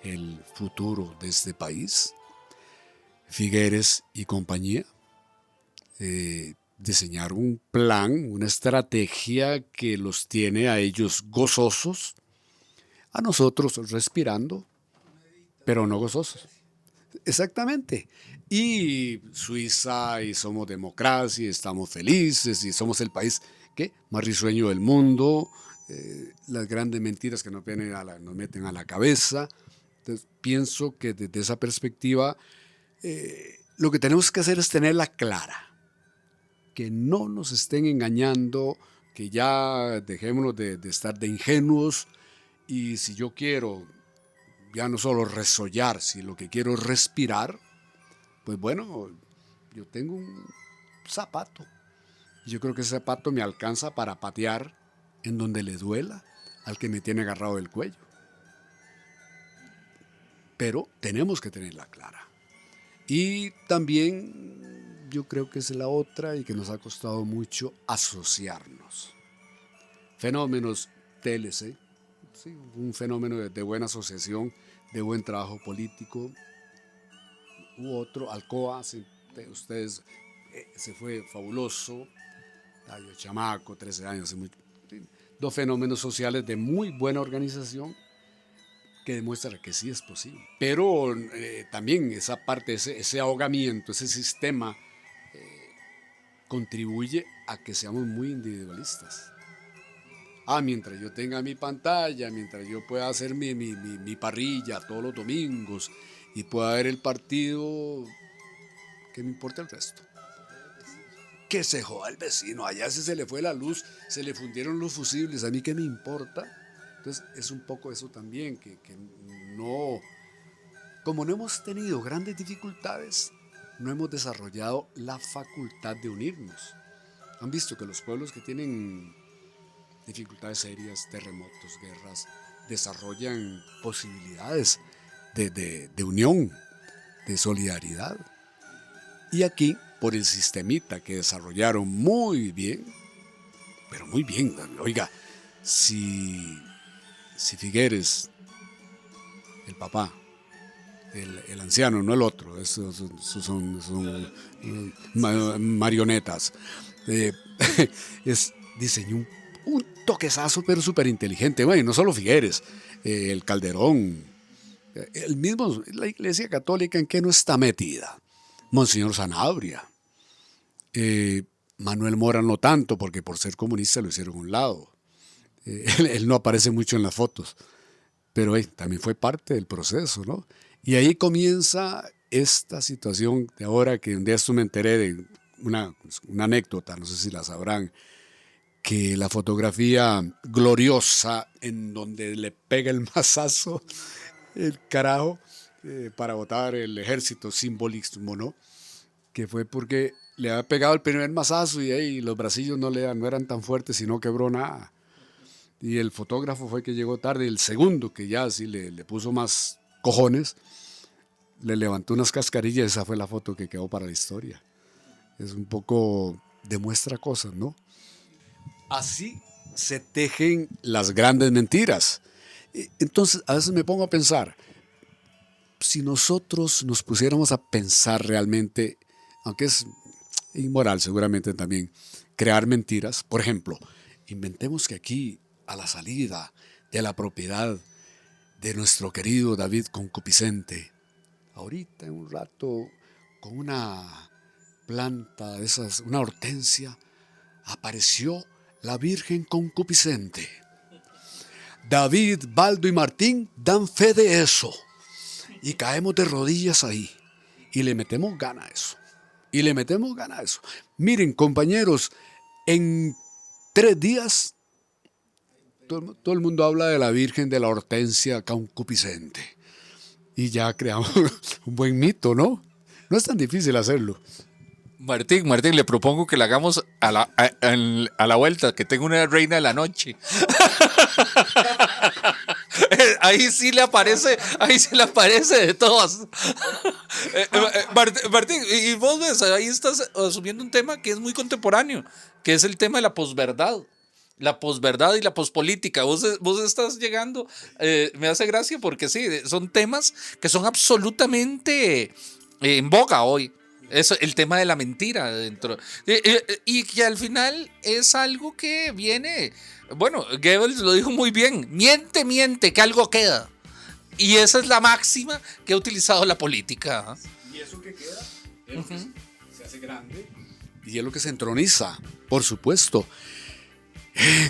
el futuro de este país. Figueres y compañía diseñaron un plan, una estrategia que los tiene a ellos gozosos, a nosotros respirando, pero no gozosos. Exactamente. Y Suiza, y somos democracia, y estamos felices, y somos el país más risueño del mundo. Las grandes mentiras que nos meten a la cabeza. Entonces, pienso que desde esa perspectiva lo que tenemos que hacer es tenerla clara, que no nos estén engañando, que ya dejémonos de estar de ingenuos, y si yo quiero ya no solo resollar, si lo que quiero es respirar, pues bueno, yo tengo un zapato. Yo creo que ese zapato me alcanza para patear en donde le duela al que me tiene agarrado del cuello. Pero tenemos que tenerla clara. Y también yo creo que es la otra y que nos ha costado mucho asociarnos. Fenómenos TLC, sí, un fenómeno de buena asociación, de buen trabajo político, u otro, Alcoa, ustedes, se fue fabuloso, yo chamaco, 13 años, dos fenómenos sociales de muy buena organización que demuestra que sí es posible. Pero también esa parte, ese ahogamiento, ese sistema contribuye a que seamos muy individualistas. Mientras yo tenga mi pantalla, mientras yo pueda hacer mi parrilla todos los domingos y pueda ver el partido, ¿qué me importa el resto? Que se joda el vecino, allá se le fue la luz, se le fundieron los fusibles, ¿a mí qué me importa? Entonces es un poco eso también, que no, como no hemos tenido grandes dificultades, no hemos desarrollado la facultad de unirnos. Han visto que los pueblos que tienen dificultades serias, terremotos, guerras, desarrollan posibilidades de unión, de solidaridad. Y aquí, por el sistemita que desarrollaron muy bien, pero muy bien, oiga, si Figueres, el papá, el anciano, no el otro, esos son marionetas, diseñó un toquezazo, pero súper inteligente. Bueno, y no solo Figueres, el Calderón, el mismo, la Iglesia Católica, ¿en qué no está metida? Monseñor Sanabria, Manuel Mora no tanto, porque por ser comunista lo hicieron a un lado. Él no aparece mucho en las fotos, pero también fue parte del proceso, ¿no? Y ahí comienza esta situación de ahora, que un día esto me enteré de una anécdota, no sé si la sabrán, que la fotografía gloriosa en donde le pega el mazazo, el carajo, para botar el ejército, simbolismo, ¿no? Que fue porque le había pegado el primer mazazo y ahí los bracillos no eran tan fuertes y no quebró nada. Y el fotógrafo fue que llegó tarde, el segundo, que ya sí le puso más cojones, le levantó unas cascarillas y esa fue la foto que quedó para la historia. Es un poco, demuestra cosas, ¿no? Así se tejen las grandes mentiras. Entonces, a veces me pongo a pensar, si nosotros nos pusiéramos a pensar realmente, aunque es inmoral seguramente también, crear mentiras, por ejemplo, inventemos que aquí, a la salida de la propiedad de nuestro querido David Concupiscente, ahorita en un rato, con una planta de esas, una hortensia, apareció la Virgen Concupiscente. David, Baldo y Martín dan fe de eso. Y caemos de rodillas ahí. Y le metemos gana a eso. Miren, compañeros, en 3 días, todo el mundo habla de la Virgen de la Hortensia Concupiscente. y ya creamos un buen mito, ¿no? No es tan difícil hacerlo. Martín, le propongo que la hagamos a la vuelta, que tengo una reina de la noche. Ahí sí le aparece de todas. Martín, y vos ves, ahí estás asumiendo un tema que es muy contemporáneo, que es el tema de la posverdad. La posverdad y la pospolítica. Vos estás llegando, me hace gracia porque sí, son temas que son absolutamente en boga hoy. Eso, el tema de la mentira dentro. Y que al final es algo que viene. Bueno, Goebbels lo dijo muy bien. Miente, que algo queda. Y esa es la máxima que ha utilizado la política. Y eso que queda es lo que se hace grande. Y es lo que se entroniza, por supuesto.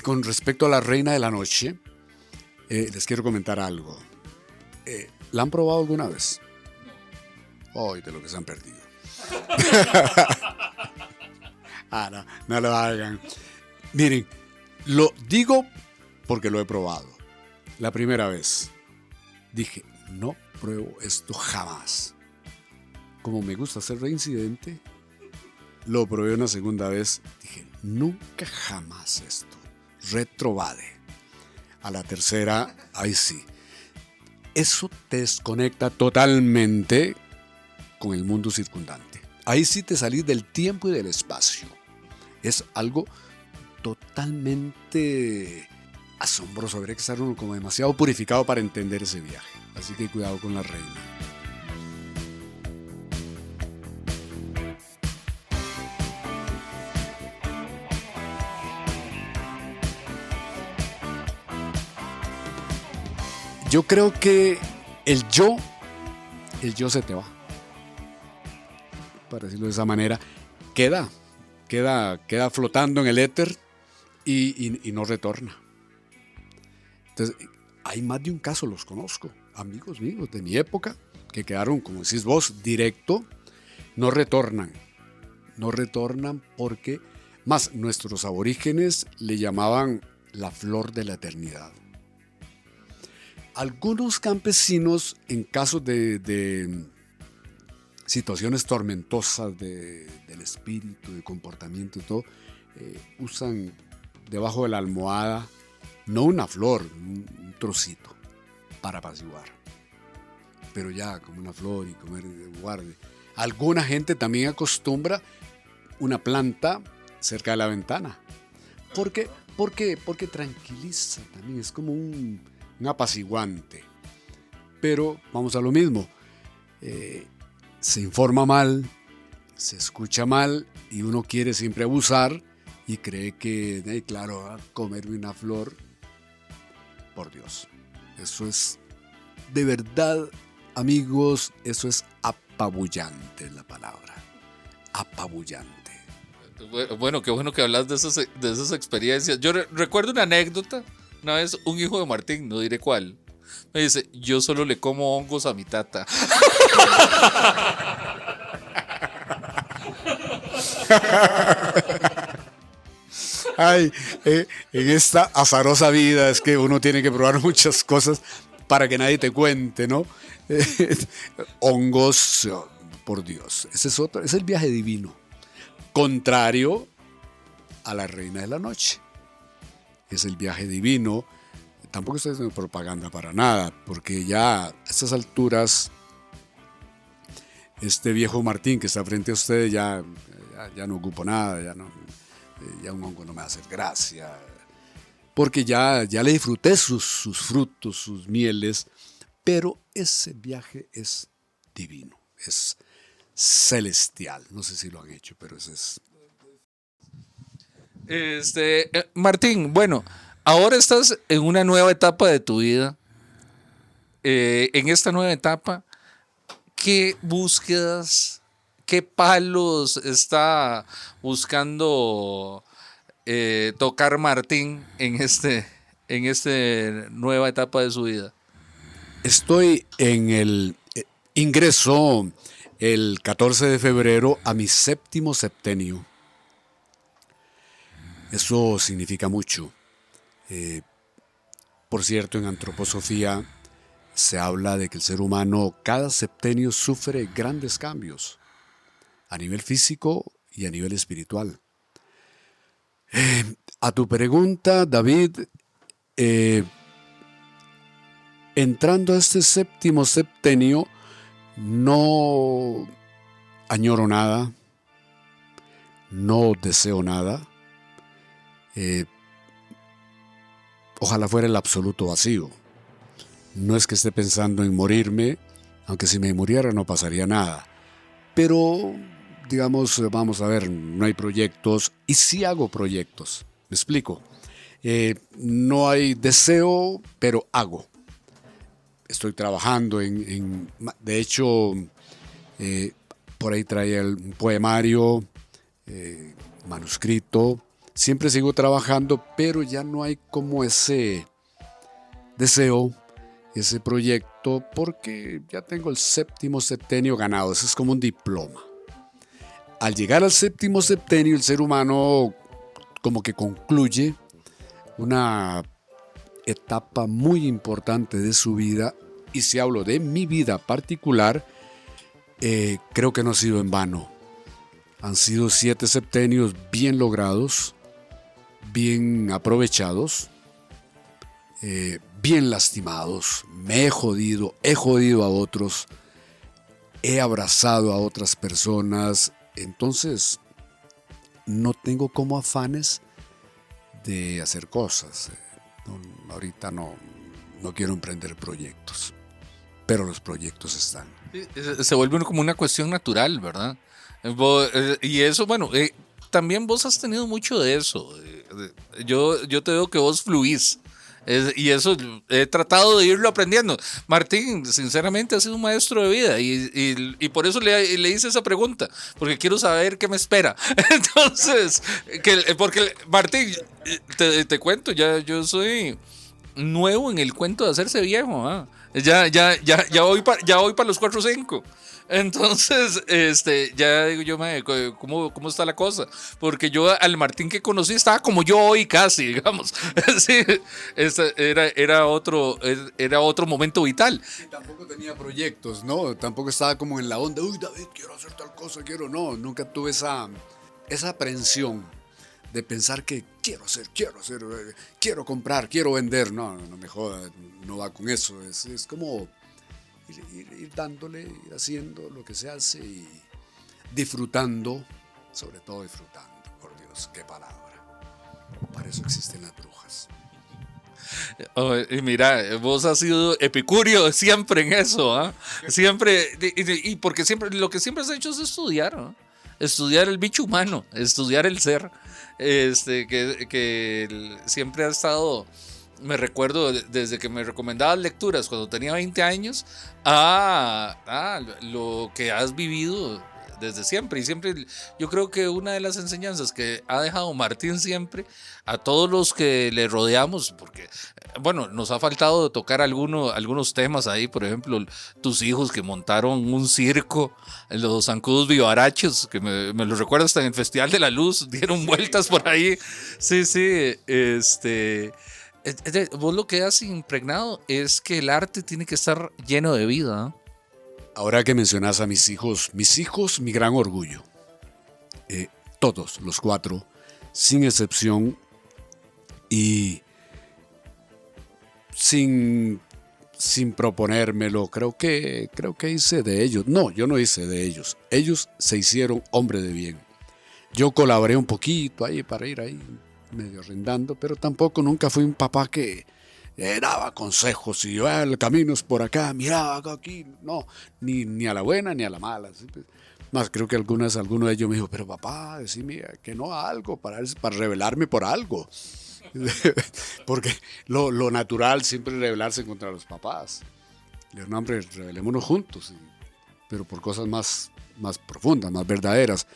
Con respecto a la reina de la noche, les quiero comentar algo. ¿La han probado alguna vez? No. Ay, de lo que se han perdido. No lo hagan. Miren, lo digo porque lo he probado. La primera vez dije, no pruebo esto jamás. Como me gusta ser reincidente, lo probé una segunda vez. Dije, nunca jamás esto. Retrovade. A la tercera, ahí sí. Eso te desconecta totalmente con el mundo circundante. Ahí sí te salís del tiempo y del espacio. Es algo totalmente asombroso. Habría que estar uno como demasiado purificado para entender ese viaje. Así que cuidado con la reina. Yo creo que el yo se te va. Para decirlo de esa manera, queda flotando en el éter y no retorna. Entonces, hay más de un caso, los conozco, amigos míos de mi época, que quedaron, como decís vos, directo, no retornan porque, más nuestros aborígenes le llamaban la flor de la eternidad. Algunos campesinos, en casos de situaciones tormentosas del espíritu, de comportamiento y todo, usan debajo de la almohada, no una flor, un trocito, para apaciguar. Pero ya, como una flor y comer guarde. Alguna gente también acostumbra una planta cerca de la ventana. ¿Por qué? Porque tranquiliza también, es como un apaciguante. Pero vamos a lo mismo. Se informa mal, se escucha mal y uno quiere siempre abusar y cree que, claro, comerme una flor, por Dios. Eso es, de verdad, amigos, eso es apabullante la palabra. Apabullante. Bueno, qué bueno que hablas de esas experiencias. Yo recuerdo una anécdota. Una vez un hijo de Martín, no diré cuál, me dice, yo solo le como hongos a mi tata. Ay, en esta azarosa vida es que uno tiene que probar muchas cosas para que nadie te cuente, ¿no? Hongos, por Dios, ese es otro, es el viaje divino, contrario a la reina de la noche. Es el viaje divino. Tampoco estoy haciendo propaganda para nada, porque ya a estas alturas, este viejo Martín que está frente a ustedes ya no ocupo nada, ya un hongo no me va a hacer gracia, porque ya le disfruté sus frutos, sus mieles, pero ese viaje es divino, es celestial. No sé si lo han hecho, pero ese es... Martín, bueno, ahora estás en una nueva etapa de tu vida. En esta nueva etapa, ¿qué búsquedas, qué palos está buscando tocar Martín en esta nueva etapa de su vida? Estoy en el ingreso el 14 de febrero a mi 7º septenio. Eso significa mucho. Por cierto, en antroposofía se habla de que el ser humano cada septenio sufre grandes cambios a nivel físico y a nivel espiritual. A tu pregunta, David, entrando a este séptimo septenio, no añoro nada, no deseo nada. Ojalá fuera el absoluto vacío. No es que esté pensando en morirme, aunque si me muriera no pasaría nada. Pero, digamos, vamos a ver, no hay proyectos y sí hago proyectos. ¿Me explico? No hay deseo, pero hago. Estoy trabajando de hecho, por ahí traía un poemario, manuscrito. Siempre sigo trabajando, pero ya no hay como ese deseo, ese proyecto, porque ya tengo el séptimo septenio ganado. Eso es como un diploma. Al llegar al séptimo septenio, el ser humano como que concluye una etapa muy importante de su vida. Y si hablo de mi vida particular, creo que no ha sido en vano. Han sido 7 septenios bien logrados, bien aprovechados, bien lastimados. Me he jodido a otros, he abrazado a otras personas. Entonces, no tengo como afanes de hacer cosas. Ahorita no quiero emprender proyectos, pero los proyectos están. Se vuelve como una cuestión natural, ¿verdad? Y eso, bueno, también vos has tenido mucho de eso. Yo te veo que vos fluís. Y eso he tratado de irlo aprendiendo. Martín, sinceramente, ha sido un maestro de vida y por eso le hice esa pregunta, porque quiero saber qué me espera. Entonces, porque Martín, te cuento, ya yo nuevo en el cuento de hacerse viejo. Ya voy para los 4 o 5. Entonces, ya digo yo, ¿cómo está la cosa? Porque yo al Martín que conocí estaba como yo hoy casi, digamos. Sí, era otro momento vital. Y tampoco tenía proyectos, ¿no? Tampoco estaba como en la onda, uy, David, quiero hacer tal cosa, no, nunca tuve esa aprensión de pensar que quiero hacer, quiero comprar, quiero vender. No me joda, no va con eso. Es como ir dándole, ir haciendo lo que se hace y disfrutando, sobre todo disfrutando. Por Dios, qué palabra. Para eso existen las brujas. Y mira, vos has sido epicúreo siempre en eso, ¿eh? Siempre, y porque siempre lo que siempre has hecho es estudiar, ¿no? Estudiar el bicho humano, estudiar el ser, que siempre ha estado. Me recuerdo desde que me recomendabas lecturas cuando tenía 20 años a lo que has vivido desde siempre. Y siempre yo creo que una de las enseñanzas que ha dejado Martín siempre a todos los que le rodeamos, porque bueno, nos ha faltado tocar algunos temas ahí, por ejemplo, tus hijos que montaron un circo, los zancudos vivarachos, que me lo recuerdo hasta en el Festival de la Luz, dieron vueltas por ahí. Sí, vos lo que has impregnado es que el arte tiene que estar lleno de vida. Ahora que mencionas a mis hijos, mi gran orgullo. Todos, los 4, sin excepción y sin proponérmelo, creo que hice de ellos. No, yo no hice de ellos. Ellos se hicieron hombre de bien. Yo colaboré un poquito ahí para ir ahí medio rindando, pero tampoco nunca fui un papá que daba consejos y el camino es por acá, mira aquí, no, ni a la buena ni a la mala. Más creo que alguno de ellos me dijo, pero papá, decime que no a algo para rebelarme por algo. Porque lo natural siempre es rebelarse contra los papás. Le digo, no, hombre, rebelémonos juntos, pero por cosas más profundas, más verdaderas.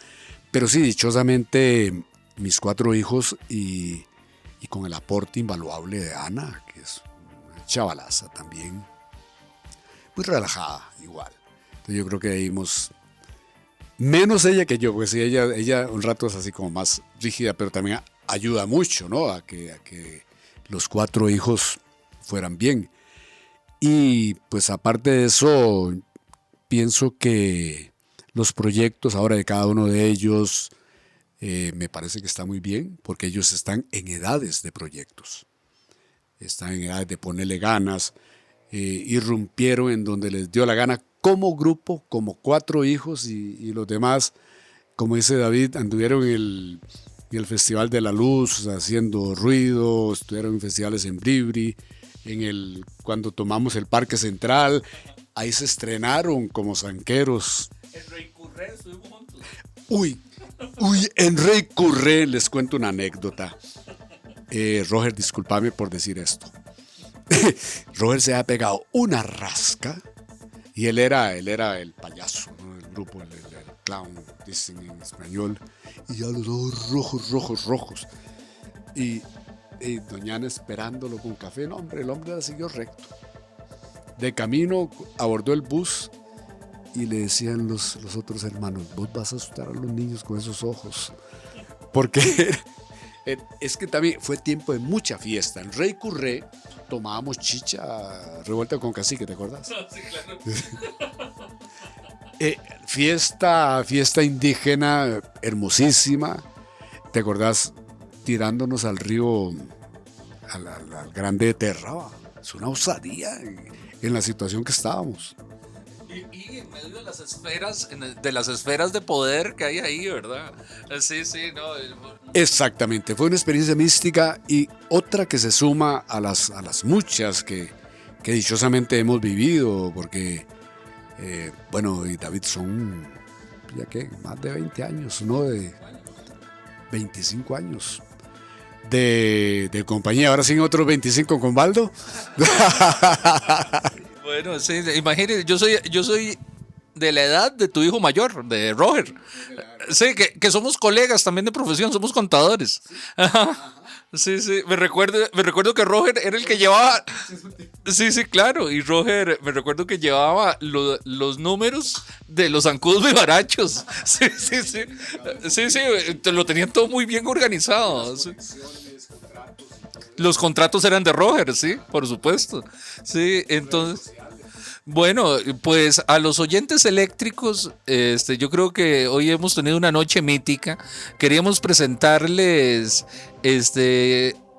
Pero sí, dichosamente, mis 4 hijos y con el aporte invaluable de Ana, que es una chavalaza también, muy relajada igual. Entonces yo creo que ahí menos ella que yo, pues sí, ella un rato es así como más rígida, pero también ayuda mucho, ¿no? A que los 4 hijos fueran bien. Y pues aparte de eso, pienso que los proyectos ahora de cada uno de ellos me parece que está muy bien, porque ellos están en edades de proyectos, están en edades de ponerle ganas, irrumpieron en donde les dio la gana como grupo, como 4 hijos y los demás, como dice David, anduvieron en el Festival de la Luz haciendo ruido, estuvieron en festivales en Bribri, cuando tomamos el Parque Central, ahí se estrenaron como zanqueros. En Rey Curré estuvimos juntos. Uy, en Rey Curré les cuento una anécdota. Roger, discúlpame por decir esto. Roger se ha pegado una rasca y él era el payaso, ¿no? El grupo, el clown, dicen en español, y ya los ojos rojos. Y doña Ana esperándolo con café. No, hombre, el hombre la siguió recto. De camino abordó el bus y le decían los otros hermanos: vos vas a asustar a los niños con esos ojos. Porque es que también fue tiempo de mucha fiesta. En Rey Curré tomábamos chicha revuelta con cacique, ¿te acuerdas? Sí, claro. Fiesta indígena hermosísima. ¿Te acordás? Tirándonos al río, al Grande de Terraba. Es una osadía en la situación que estábamos. Y en medio de las esferas de poder que hay ahí, ¿verdad? Sí, no. Exactamente, fue una experiencia mística y otra que se suma a las muchas que dichosamente hemos vivido, porque, bueno, y David son, ya que, más de 20 años, ¿no? De 25 años de compañía, ahora sí otros 25 con Baldo. Bueno, sí, imagínate, yo soy de la edad de tu hijo mayor, de Roger. Sí, que somos colegas también de profesión, somos contadores. Sí, me recuerdo que Roger era el que llevaba. Sí, claro. Y Roger, me recuerdo que llevaba los números de los zancudos vivarachos. Sí. Lo tenían todo muy bien organizado. Sí. Los contratos eran de Roger, sí, por supuesto. Sí, entonces. Bueno, pues a los oyentes eléctricos, yo creo que hoy hemos tenido una noche mítica. Queríamos presentarles,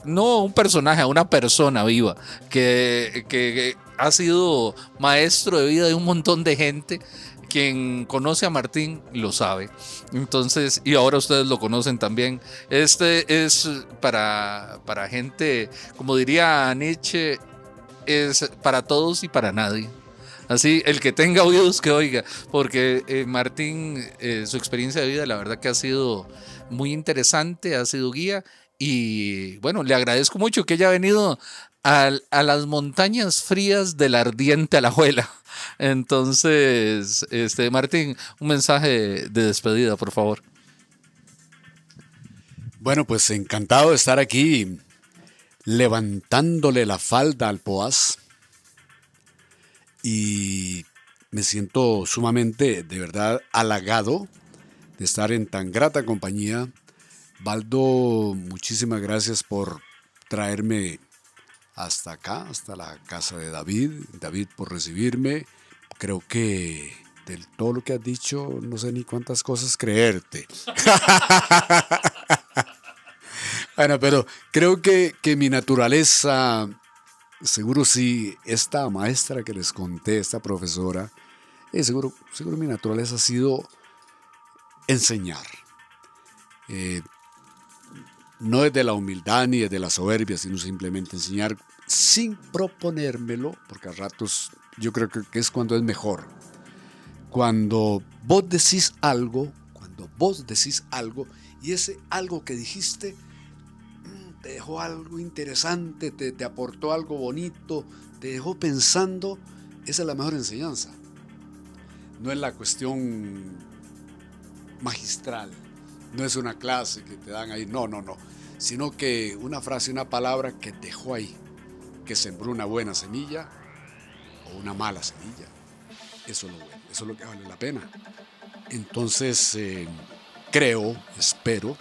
no un personaje, a una persona viva que ha sido maestro de vida de un montón de gente. Quien conoce a Martín lo sabe. Entonces, y ahora ustedes lo conocen también. Este es para gente, como diría Nietzsche, es para todos y para nadie. Así, el que tenga oídos que oiga, porque Martín, su experiencia de vida, la verdad que ha sido muy interesante, ha sido guía, y bueno, le agradezco mucho que haya venido a las montañas frías de la ardiente Alajuela. Entonces, Martín, un mensaje de despedida, por favor. Bueno, pues encantado de estar aquí levantándole la falda al Poás. Y me siento sumamente, de verdad, halagado de estar en tan grata compañía. Baldo, muchísimas gracias por traerme hasta acá, hasta la casa de David. David, por recibirme. Creo que de todo lo que has dicho, no sé ni cuántas cosas creerte. Bueno, pero creo que mi naturaleza... Seguro sí, esta maestra que les conté, esta profesora, seguro mi naturaleza ha sido enseñar. No desde la humildad ni desde la soberbia, sino simplemente enseñar sin proponérmelo, porque a ratos yo creo que es cuando es mejor. Cuando vos decís algo y ese algo que dijiste te dejó algo interesante, te aportó algo bonito, te dejó pensando, esa es la mejor enseñanza. No es la cuestión magistral, no es una clase que te dan ahí, no, sino que una frase, una palabra que te dejó ahí, que sembró una buena semilla o una mala semilla. Eso es lo bueno, eso es lo que vale la pena. Entonces, espero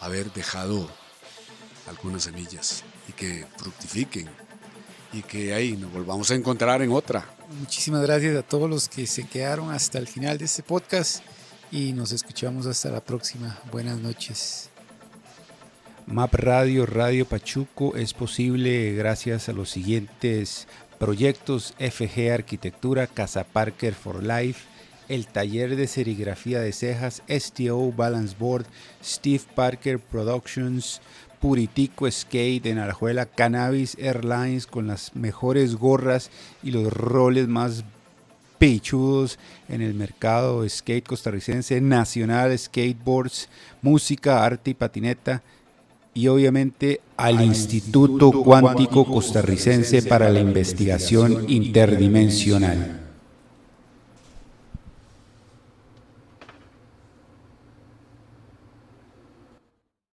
haber dejado algunas semillas y que fructifiquen y que ahí nos volvamos a encontrar en otra. Muchísimas gracias a todos los que se quedaron hasta el final de este podcast y nos escuchamos hasta la próxima. Buenas noches. MAP Radio, Radio Pachuco es posible gracias a los siguientes proyectos: FG Arquitectura, Casa Parker for Life, el taller de serigrafía de cejas, STO Balance Board, Steve Parker Productions, Puritico Skate en Alajuela, Cannabis Airlines con las mejores gorras y los roles más pechudos en el mercado skate costarricense, Nacional Skateboards, música, arte y patineta, y obviamente al Instituto Cuántico Costarricense para la Investigación Interdimensional.